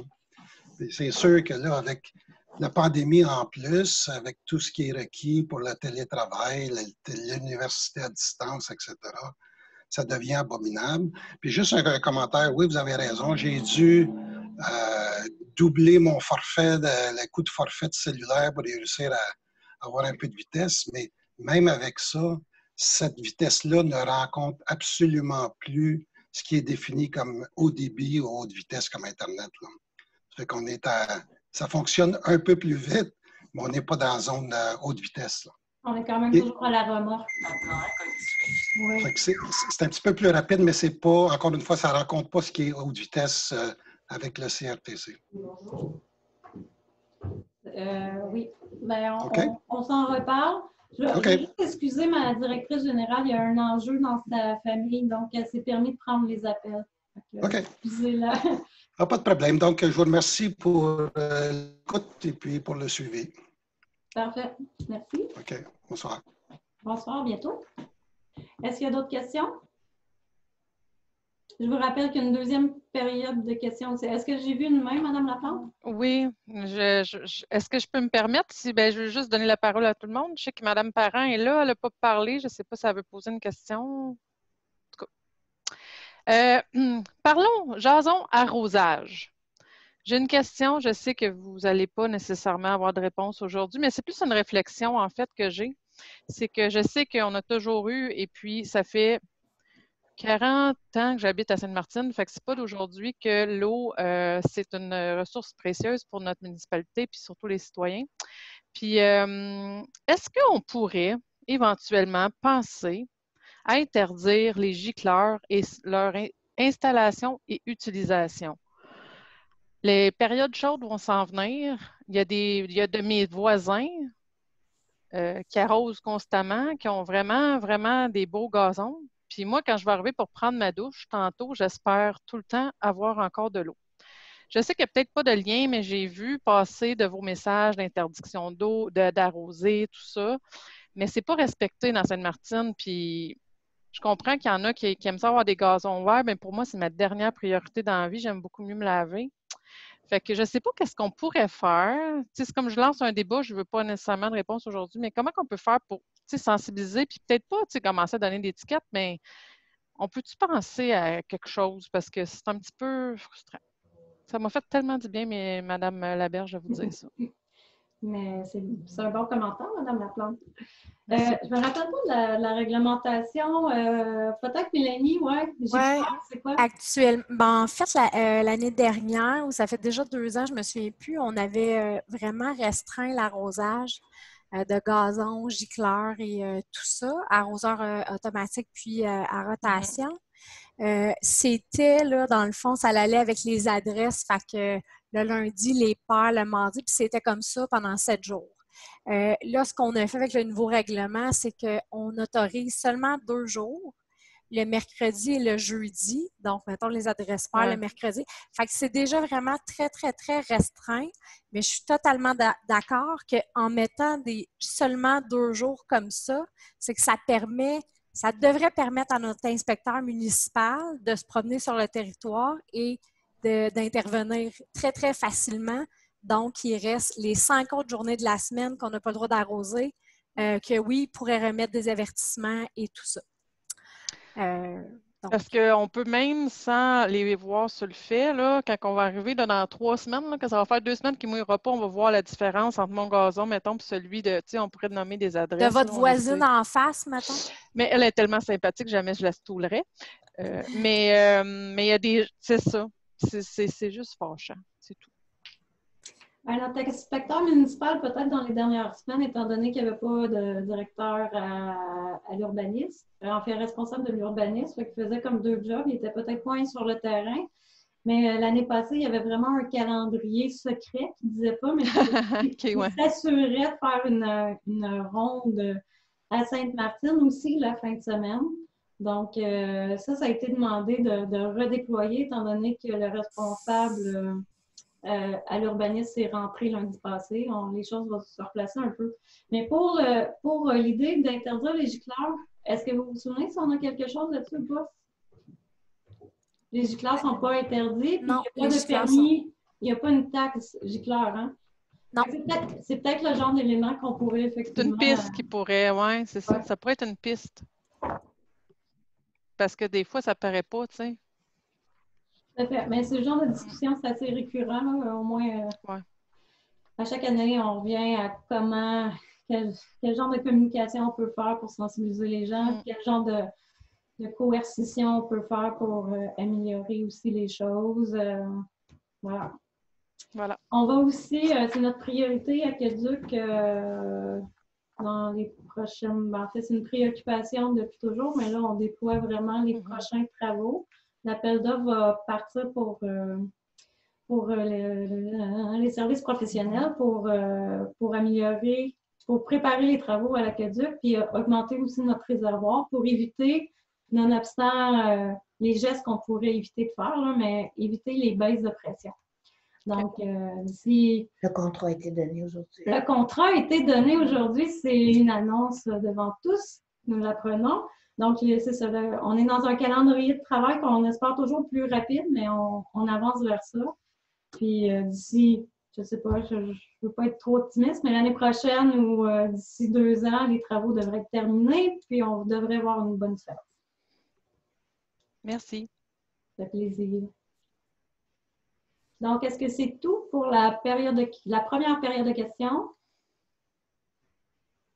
C'est sûr que là, avec la pandémie en plus, avec tout ce qui est requis pour le télétravail, l'université à distance, etc., ça devient abominable. Puis juste un commentaire, oui, vous avez raison, j'ai dû doubler mon forfait, le coût de forfait de cellulaire pour réussir à avoir un peu de vitesse, mais même avec ça, cette vitesse-là ne rencontre absolument plus ce qui est défini comme haut débit ou haute vitesse comme Internet. Là. Ça fait qu'on ça fonctionne un peu plus vite, mais on n'est pas dans la zone haute vitesse. Là. On est quand même toujours à la remorque. Oui. C'est un petit peu plus rapide, mais c'est pas, encore une fois, ça ne rencontre pas ce qui est haute vitesse avec le CRTC. Oui. Ben, okay. on s'en reparle. Je vais juste excuser ma directrice générale, il y a un enjeu dans sa famille, donc elle s'est permis de prendre les appels. OK. Excusez-la. Ah, pas de problème. Donc, je vous remercie pour l'écoute et puis pour le suivi. Parfait. Merci. OK. Bonsoir. Bonsoir, à bientôt. Est-ce qu'il y a d'autres questions? Je vous rappelle qu'une deuxième période de questions, c'est est-ce que j'ai vu une main, Mme Laplante? Oui. Est-ce que je peux me permettre, si je veux juste donner la parole à tout le monde? Je sais que Mme Parent est là, elle n'a pas parlé. Je ne sais pas si elle veut poser une question. En tout cas. Jason arrosage. J'ai une question, je sais que vous n'allez pas nécessairement avoir de réponse aujourd'hui, mais c'est plus une réflexion en fait que j'ai. C'est que je sais qu'on a toujours eu, et puis ça fait 40 ans que j'habite à Sainte-Martine, fait que c'est pas d'aujourd'hui que l'eau, c'est une ressource précieuse pour notre municipalité, puis surtout les citoyens. Puis, est-ce qu'on pourrait éventuellement penser à interdire les gicleurs et leur installation et utilisation? Les périodes chaudes vont s'en venir. Il y a de mes voisins qui arrosent constamment, qui ont vraiment, vraiment des beaux gazons. Puis moi, quand je vais arriver pour prendre ma douche, tantôt, j'espère tout le temps avoir encore de l'eau. Je sais qu'il n'y a peut-être pas de lien, mais j'ai vu passer de vos messages d'interdiction d'eau, d'arroser, tout ça. Mais c'est pas respecté dans Sainte-Martine. Puis je comprends qu'il y en a qui aiment ça avoir des gazons verts, mais pour moi, c'est ma dernière priorité dans la vie. J'aime beaucoup mieux me laver. Fait que je ne sais pas qu'est-ce qu'on pourrait faire. C'est comme je lance un débat, je ne veux pas nécessairement de réponse aujourd'hui, mais comment on peut faire pour sensibiliser, puis peut-être pas commencer à donner des étiquettes, mais on peut-tu penser à quelque chose? Parce que c'est un petit peu frustrant. Ça m'a fait tellement du bien, mais Mme Laberge, je vais vous dire ça. Mais c'est un bon commentaire, Mme Laplante. Je me rappelle pas de la réglementation. Peut-être Mélanie, c'est quoi? Actuellement, en fait, l'année dernière, ou ça fait déjà 2 ans, je me souviens plus, on avait vraiment restreint l'arrosage de gazon, gicleurs et tout ça, arroseur automatique puis à rotation. C'était, là, dans le fond, ça allait avec les adresses, fait que le lundi, les paires, le mardi, puis c'était comme ça pendant 7 jours. Là, ce qu'on a fait avec le nouveau règlement, c'est qu'on autorise seulement 2 jours, le mercredi et le jeudi. Donc, mettons les adresses paires le mercredi. Fait que c'est déjà vraiment très, très, très restreint. Mais je suis totalement d'accord qu'en mettant seulement 2 jours comme ça, c'est que ça devrait permettre à notre inspecteur municipal de se promener sur le territoire et d'intervenir très, très facilement. Donc, il reste les 5 autres journées de la semaine qu'on n'a pas le droit d'arroser, que oui, il pourrait remettre des avertissements et tout ça. Parce qu'on peut même, sans les voir sur le fait, là, quand on va arriver dans 3 semaines, là, quand ça va faire 2 semaines qu'il ne mouillera pas, on va voir la différence entre mon gazon, mettons, et celui de, on pourrait nommer des adresses. De votre voisine en face, mettons? Mais elle est tellement sympathique, jamais je la stoulerais. Mais il y a des... C'est ça. C'est juste fâchant. C'est tout. Notre inspecteur municipal, peut-être dans les dernières semaines, étant donné qu'il n'y avait pas de directeur à l'urbanisme, en fait responsable de l'urbanisme, il faisait comme 2 jobs, il était peut-être moins sur le terrain, mais l'année passée, il y avait vraiment un calendrier secret qui ne disait pas, mais il s'assurait de faire une ronde à Sainte-Martine aussi la fin de semaine. Donc, ça a été demandé de redéployer, étant donné que le responsable à l'urbanisme est rentré lundi passé. Les choses vont se replacer un peu. Mais pour l'idée d'interdire les gicleurs, est-ce que vous vous souvenez si on a quelque chose là-dessus ou pas? Les gicleurs ne sont pas interdits. Non, il n'y a pas de permis, il n'y a pas une taxe gicleur, hein? Non. C'est peut-être le genre d'élément qu'on pourrait effectivement... C'est une piste qui pourrait, oui, c'est ça. Ouais. Ça pourrait être une piste. Parce que des fois, ça ne paraît pas, tu sais. Mais ce genre de discussion, c'est assez récurrent, là, au moins. À chaque année, on revient à quel genre de communication on peut faire pour sensibiliser les gens, quel genre de coercition on peut faire pour améliorer aussi les choses. Voilà. On va aussi, c'est notre priorité à Aqueduc dans les prochaines... En fait, c'est une préoccupation depuis toujours, mais là, on déploie vraiment les prochains travaux. L'appel d'offres va partir pour les services professionnels pour améliorer, pour préparer les travaux à l'aqueduc, puis augmenter aussi notre réservoir pour éviter, nonobstant les gestes qu'on pourrait éviter de faire, là, mais éviter les baisses de pression. Donc, le contrat a été donné aujourd'hui. Le contrat a été donné aujourd'hui, c'est une annonce devant tous, nous l'apprenons. Donc, c'est ça. On est dans un calendrier de travail qu'on espère toujours plus rapide, mais on avance vers ça. Puis d'ici, je ne sais pas, je ne veux pas être trop optimiste, mais l'année prochaine ou d'ici 2 ans, les travaux devraient être terminés, puis on devrait avoir une bonne différence. Merci. Ça fait plaisir. Donc, est-ce que c'est tout pour la première période de questions?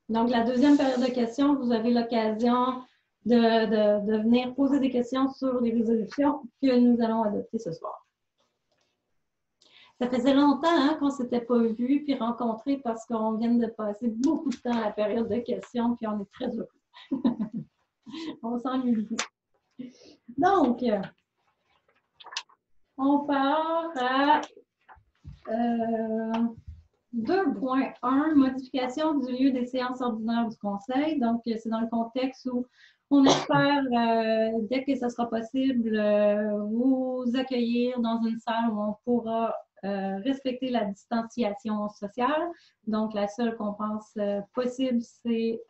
Donc, la deuxième période de questions, vous avez l'occasion de venir poser des questions sur les résolutions que nous allons adopter ce soir. Ça faisait longtemps qu'on ne s'était pas vu puis rencontré parce qu'on vient de passer beaucoup de temps à la période de questions puis on est très heureux. On s'ennuie. Donc, on part à 2.1, modification du lieu des séances ordinaires du Conseil. Donc, c'est dans le contexte où on espère, dès que ce sera possible, vous accueillir dans une salle où on pourra respecter la distanciation sociale. Donc, la seule qu'on pense possible, c'est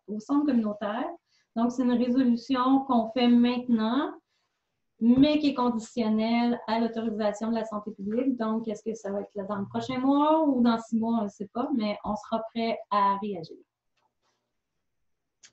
au centre communautaire. Donc, c'est une résolution qu'on fait maintenant, mais qui est conditionnelle à l'autorisation de la santé publique. Donc, est-ce que ça va être là dans le prochain mois ou dans 6 mois, on ne sait pas, mais on sera prêt à réagir.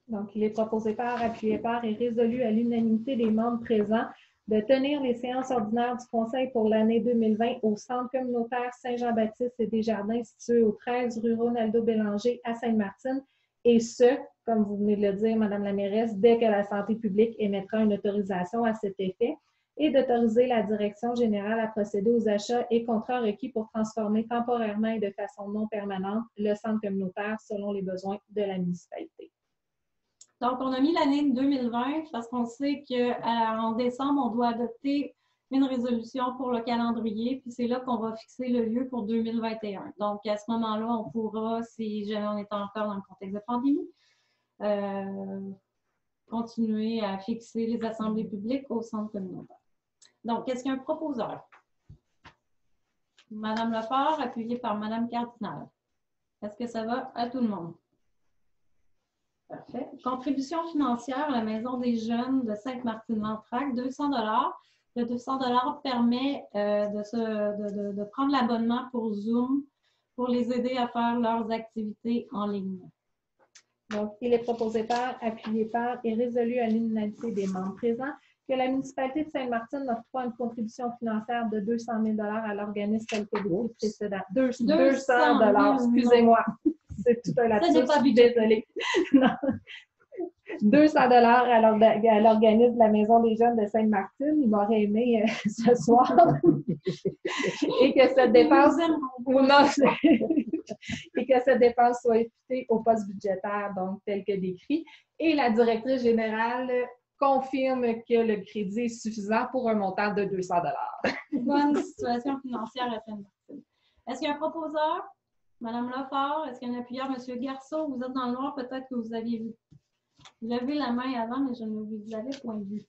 Donc, il est proposé par, appuyé par et résolu à l'unanimité des membres présents de tenir les séances ordinaires du Conseil pour l'année 2020 au Centre communautaire Saint-Jean-Baptiste et Desjardins, situé au 13 rue Ronaldo-Bélanger à Sainte-Martine, et ce, comme vous venez de le dire, Madame la mairesse, dès que la santé publique émettra une autorisation à cet effet, et d'autoriser la direction générale à procéder aux achats et contrats requis pour transformer temporairement et de façon non permanente le centre communautaire selon les besoins de la municipalité. Donc, on a mis l'année 2020 parce qu'on sait qu'en décembre, on doit adopter une résolution pour le calendrier, puis c'est là qu'on va fixer le lieu pour 2021. Donc, à ce moment-là, on pourra, si jamais on est encore dans le contexte de pandémie, continuer à fixer les assemblées publiques au centre communautaire. Donc, est-ce qu'il y a un proposeur? Madame Lefort, appuyée par Madame Cardinal. Est-ce que ça va à tout le monde? Parfait. Contribution financière à la Maison des jeunes de Sainte-Martine-Lantrac, 200 $. Le 200 $ permet de prendre l'abonnement pour Zoom pour les aider à faire leurs activités en ligne. Donc, il est proposé par, appuyé par et résolu à l'unanimité des membres présents que la municipalité de Sainte-Martine octroie une contribution financière de 200 000 $ à l'organisme tel que décrit précédemment. 200 $, excusez-moi. C'est tout un lapsus, je suis désolée. 200 $ à l'organisme de la Maison des jeunes de Sainte-Martine. Il m'aurait aimé ce soir. Et que cette dépense soit imputée au poste budgétaire, donc tel que décrit. Et la directrice générale confirme que le crédit est suffisant pour un montant de 200 $. Bonne situation financière à Sainte-Martine. Est-ce qu'il y a un proposeur? Madame Lefort, est-ce qu'il y a un appuyeur? Monsieur Garceau, vous êtes dans le noir, peut-être que vous aviez vu. Levez la main avant, mais je ne vous l'avais point vu.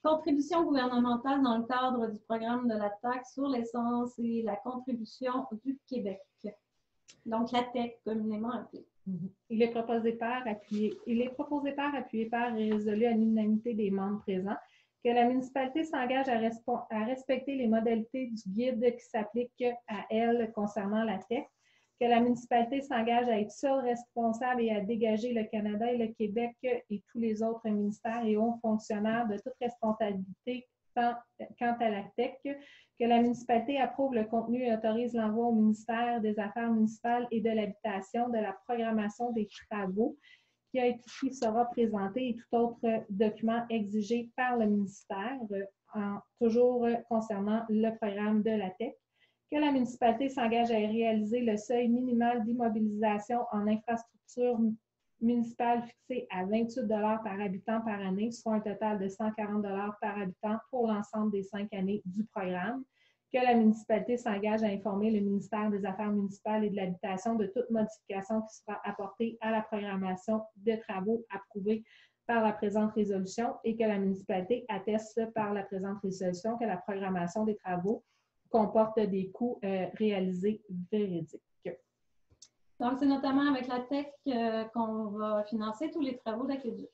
Contribution gouvernementale dans le cadre du programme de la taxe sur l'essence et la contribution du Québec. Donc, la TEC, communément appelée. Il est proposé par, appuyé par et résolu à l'unanimité des membres présents que la municipalité s'engage à respecter les modalités du guide qui s'applique à elle concernant la TEC, que la municipalité s'engage à être seule responsable et à dégager le Canada et le Québec et tous les autres ministères et hauts fonctionnaires de toute responsabilité quant à la TEC, que la municipalité approuve le contenu et autorise l'envoi au ministère des Affaires municipales et de l'Habitation de la programmation des travaux qui sera présenté et tout autre document exigé par le ministère, toujours concernant le programme de la TEC, que la municipalité s'engage à réaliser le seuil minimal d'immobilisation en infrastructure municipale fixé à 28 $ par habitant par année, soit un total de 140 $ par habitant pour l'ensemble des 5 années du programme, que la municipalité s'engage à informer le ministère des Affaires municipales et de l'Habitation de toute modification qui sera apportée à la programmation de travaux approuvée par la présente résolution et que la municipalité atteste par la présente résolution que la programmation des travaux comporte des coûts réalisés véridiques. Donc, c'est notamment avec la TEC qu'on va financer tous les travaux d'aqueduc.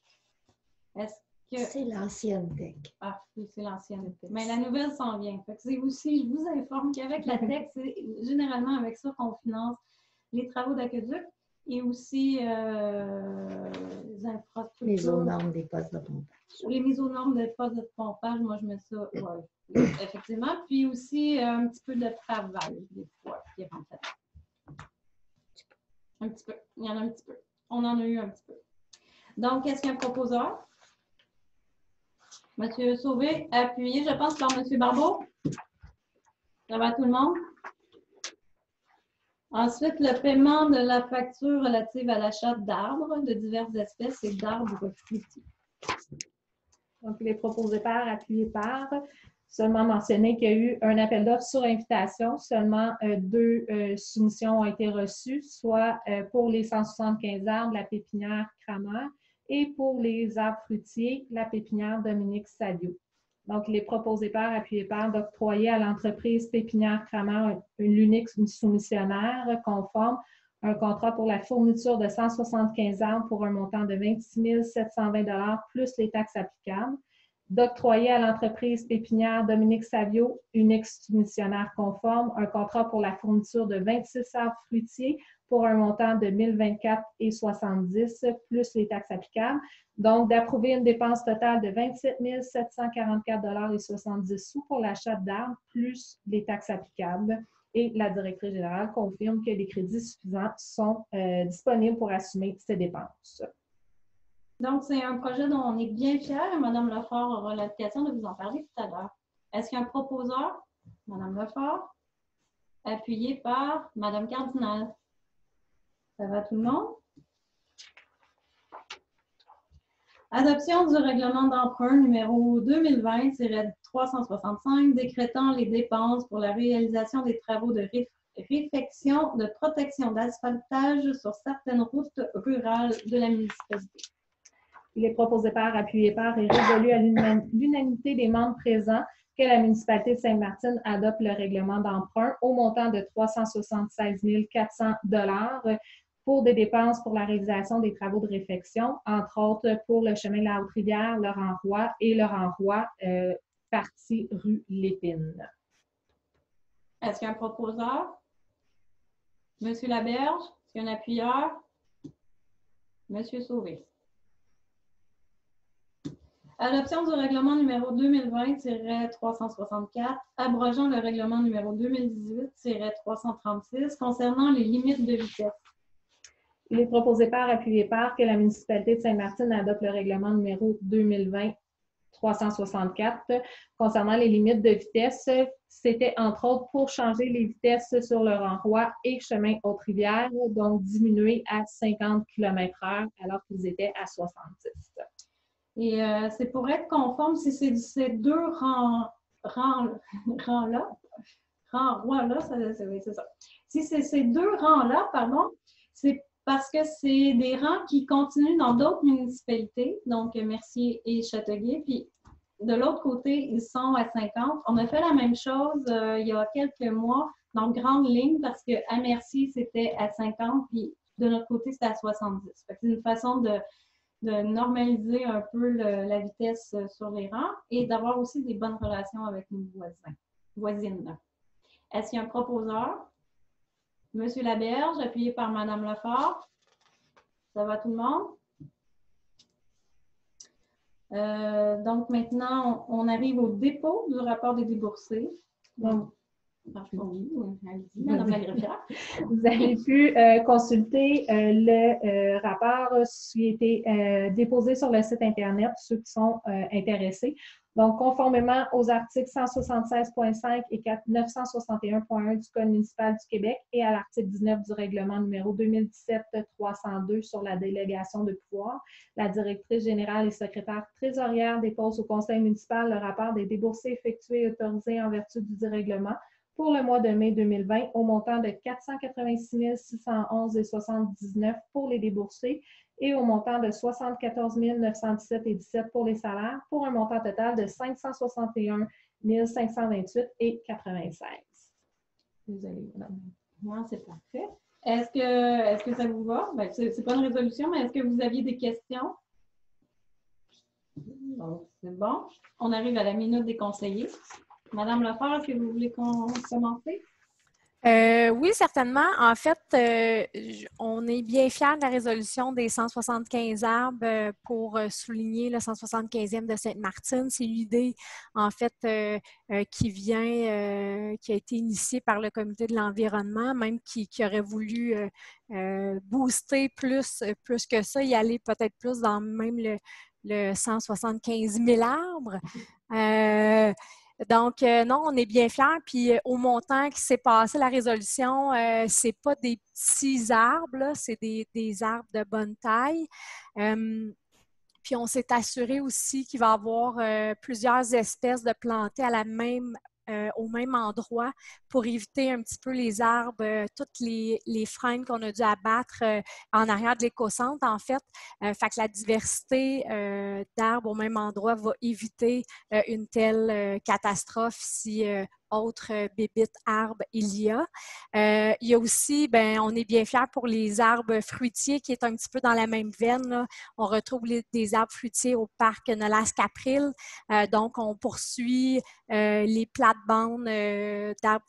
Est-ce que... C'est l'ancienne TEC. Ah, oui, c'est l'ancienne TEC. Mais la nouvelle s'en vient. Fait que c'est aussi, je vous informe qu'avec la TEC, c'est généralement avec ça qu'on finance les travaux d'aqueduc et aussi les infrastructures. Les aux normes des postes de pompage. Les mises aux normes des postes de pompage, moi, je mets ça, ouais, effectivement. Puis aussi un petit peu de travail, des fois, qui rentre là-dedans. Un petit peu. Il y en a un petit peu. On en a eu un petit peu. Donc, est-ce qu'il y a un proposeur? Monsieur Sauvé, appuyé, je pense, par Monsieur Barbeau. Ça va tout le monde? Ensuite, le paiement de la facture relative à l'achat d'arbres de diverses espèces et d'arbres fruitiers. Donc, il est proposé par, appuyé par. Seulement mentionner qu'il y a eu un appel d'offres sur invitation. Seulement 2 soumissions ont été reçues, soit pour les 175 arbres, la pépinière Kramer, et pour les arbres fruitiers, la pépinière Dominique Sadio. Donc, il est proposé par, appuyé par, d'octroyer à l'entreprise Pépinière Kramer l'unique soumissionnaire conforme un contrat pour la fourniture de 175 arbres pour un montant de 26 720 $ plus les taxes applicables. D'octroyer à l'entreprise Pépinière Dominique Savio, unique soumissionnaire conforme, un contrat pour la fourniture de 26 arbres fruitiers pour un montant de 1024,70 plus les taxes applicables. Donc, d'approuver une dépense totale de 27 744,70 $ pour l'achat d'arbres plus les taxes applicables. Et la directrice générale confirme que les crédits suffisants sont disponibles pour assumer ces dépenses. Donc, c'est un projet dont on est bien fiers. Mme Lefort aura l'occasion de vous en parler tout à l'heure. Est-ce qu'il y a un proposeur? Mme Lefort, appuyé par Mme Cardinal. Ça va tout le monde? Adoption du règlement d'emprunt numéro 2020-365 décrétant les dépenses pour la réalisation des travaux de réfection de protection d'asphaltage sur certaines routes rurales de la municipalité. Il est proposé par, appuyé par et résolu à l'unanimité des membres présents que la municipalité de Sainte-Martine adopte le règlement d'emprunt au montant de 376 400 $ pour des dépenses pour la réalisation des travaux de réfection, entre autres pour le chemin de la Haute-Rivière, Laurent-Roy et Laurent-Roy, partie rue Lépine. Est-ce qu'il y a un proposeur? Monsieur Laberge, est-ce qu'il y a un appuyeur? Monsieur Sauvé. Adoption du règlement numéro 2020-364, abrogeant le règlement numéro 2018-336 concernant les limites de vitesse. Il est proposé par, appuyé par, que la municipalité de Sainte-Martine adopte le règlement numéro 2020-364 concernant les limites de vitesse. C'était entre autres pour changer les vitesses sur Laurent-Roy et chemin Haute-Rivière, donc diminuer à 50 km/h alors qu'ils étaient à 70. Et c'est pour être conforme si c'est ces deux rangs-là, c'est ça. Si c'est ces deux rangs-là, pardon, c'est parce que c'est des rangs qui continuent dans d'autres municipalités, donc Mercier et Châteauguay, puis de l'autre côté, ils sont à 50. On a fait la même chose il y a quelques mois dans Grande Ligne parce qu'à Mercier, c'était à 50, puis de notre côté, c'était à 70. C'est une façon de normaliser un peu la vitesse sur les rangs et d'avoir aussi des bonnes relations avec nos voisines. Est-ce qu'il y a un proposeur? Monsieur Laberge, appuyé par Mme Lefort. Ça va tout le monde? Donc maintenant, on arrive au dépôt du rapport des déboursés. Donc, Madame la greffière. Vous avez pu consulter le rapport qui a été déposé sur le site Internet, ceux qui sont intéressés. Donc, conformément aux articles 176.5 et 961.1 du Code municipal du Québec et à l'article 19 du règlement numéro 2017-302 sur la délégation de pouvoir, la directrice générale et secrétaire trésorière dépose au conseil municipal le rapport des déboursés effectués et autorisés en vertu du règlement pour le mois de mai 2020 au montant de 486 611,79 pour les déboursés et au montant de 74 917,17 pour les salaires, pour un montant total de 561 528,96. Désolée, madame. Non, c'est parfait. Est-ce que ça vous va? Ben, c'est pas une résolution, mais est-ce que vous aviez des questions? Donc, c'est bon. On arrive à la minute des conseillers. Madame Lefebvre, est-ce que vous voulez commencer? Oui, certainement. En fait, on est bien fiers de la résolution des 175 arbres pour souligner le 175e de Sainte-Martine. C'est une idée, en fait, qui a été initiée par le Comité de l'environnement, même qui aurait voulu booster plus que ça, y aller peut-être plus dans même le 175 000 arbres. Donc, non, on est bien fiers. Puis, au montant qui s'est passé, la résolution, c'est pas des petits arbres, c'est des arbres de bonne taille. Puis, on s'est assuré aussi qu'il va y avoir plusieurs espèces de plantées au même endroit pour éviter un petit peu les arbres, toutes les frênes qu'on a dû abattre en arrière de l'écocentre, en fait. Fait que la diversité d'arbres au même endroit va éviter une telle catastrophe si autres bébites arbres il y a. Il y a aussi, on est bien fiers pour les arbres fruitiers qui est un petit peu dans la même veine, là. On retrouve des arbres fruitiers au parc Nolasque-April. Donc, on poursuit les plates-bandes d'arbres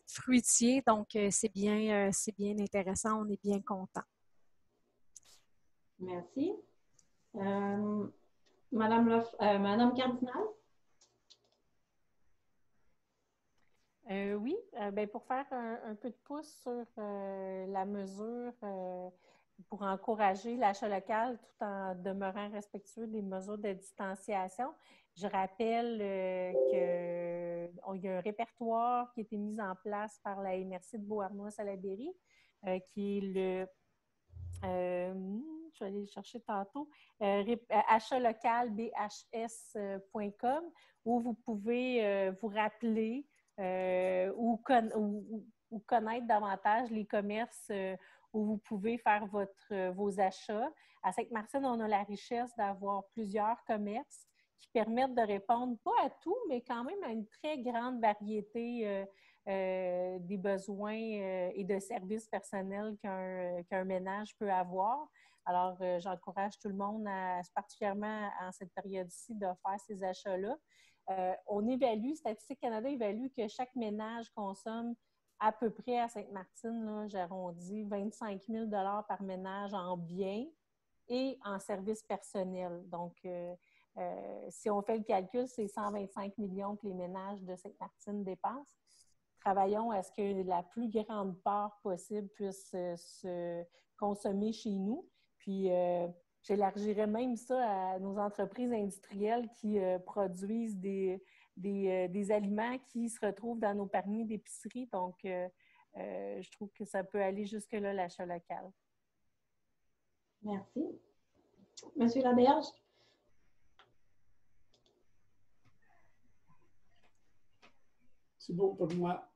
fruitiers. Donc, c'est bien intéressant. On est bien content. Merci. Madame Cardinal? Oui, pour faire un peu de pouce sur la mesure pour encourager l'achat local tout en demeurant respectueux des mesures de distanciation, je rappelle qu'il y a un répertoire qui a été mis en place par la MRC de Beauharnois-Salaberry, qui est le je vais aller le chercher tantôt, achatlocalbhs.com, où vous pouvez vous rappeler ou connaître davantage les commerces où vous pouvez faire vos achats. À Sainte-Martine, on a la richesse d'avoir plusieurs commerces qui permettent de répondre, pas à tout, mais quand même à une très grande variété des besoins et de services personnels qu'un ménage peut avoir. Alors, j'encourage tout le monde, particulièrement en cette période-ci, de faire ces achats-là. On évalue, Statistique Canada évalue que chaque ménage consomme à peu près à Sainte-Martine, j'arrondis 25 000 $ par ménage en biens et en services personnels. Donc, si on fait le calcul, c'est 125 millions que les ménages de Sainte-Martine dépensent. Travaillons à ce que la plus grande part possible puisse se consommer chez nous. Puis, j'élargirais même ça à nos entreprises industrielles qui produisent des aliments qui se retrouvent dans nos paniers d'épicerie. Donc, je trouve que ça peut aller jusque-là, l'achat local. Merci. Monsieur Laberge? C'est beau pour moi.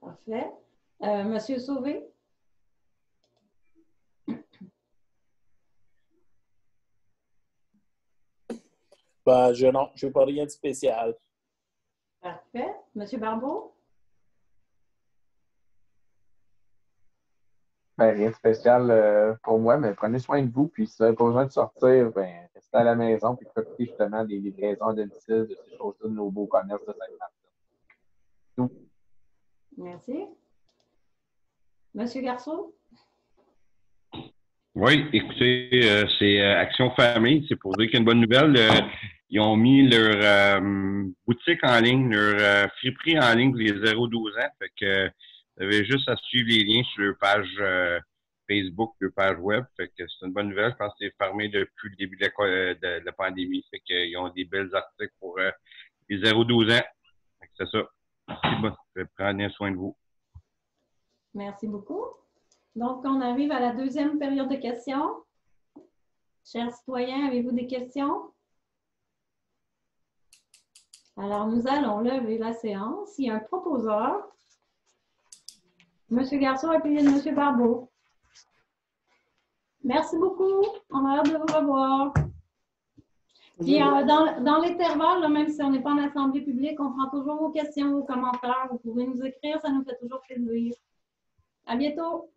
Parfait. Monsieur Sauvé? Je n'ai pas rien de spécial. Parfait. Monsieur Barbeau? Rien de spécial pour moi, mais prenez soin de vous. Puis si vous n'avez pas besoin de sortir, restez à la maison et profitez justement des livraisons à domicile, de ces choses-là, de nos beaux commerces de Sainte-Martine. Tout. Merci. Monsieur Garceau? Oui, écoutez, c'est Action Famille. C'est pour dire qu'il y a une bonne nouvelle. Ils ont mis leur boutique en ligne, leur friperie en ligne pour les 0-12 ans. Fait que vous avez juste à suivre les liens sur leur page Facebook, leur page web. Fait que c'est une bonne nouvelle. Je pense que c'est fermé depuis le début de la pandémie. Fait qu'ils ont des belles articles pour les 0-12 ans. Fait que c'est ça. Merci bon. Prenez soin de vous. Merci beaucoup. Donc, on arrive à la deuxième période de questions. Chers citoyens, avez-vous des questions? Alors, nous allons lever la séance. Il y a un proposeur. Monsieur Garceau, appuyé de Monsieur Barbeau. Merci beaucoup. On a hâte de vous revoir. Puis, dans l'intervalle, même si on n'est pas en assemblée publique, on prend toujours vos questions, vos commentaires. Vous pouvez nous écrire, ça nous fait toujours plaisir. À bientôt!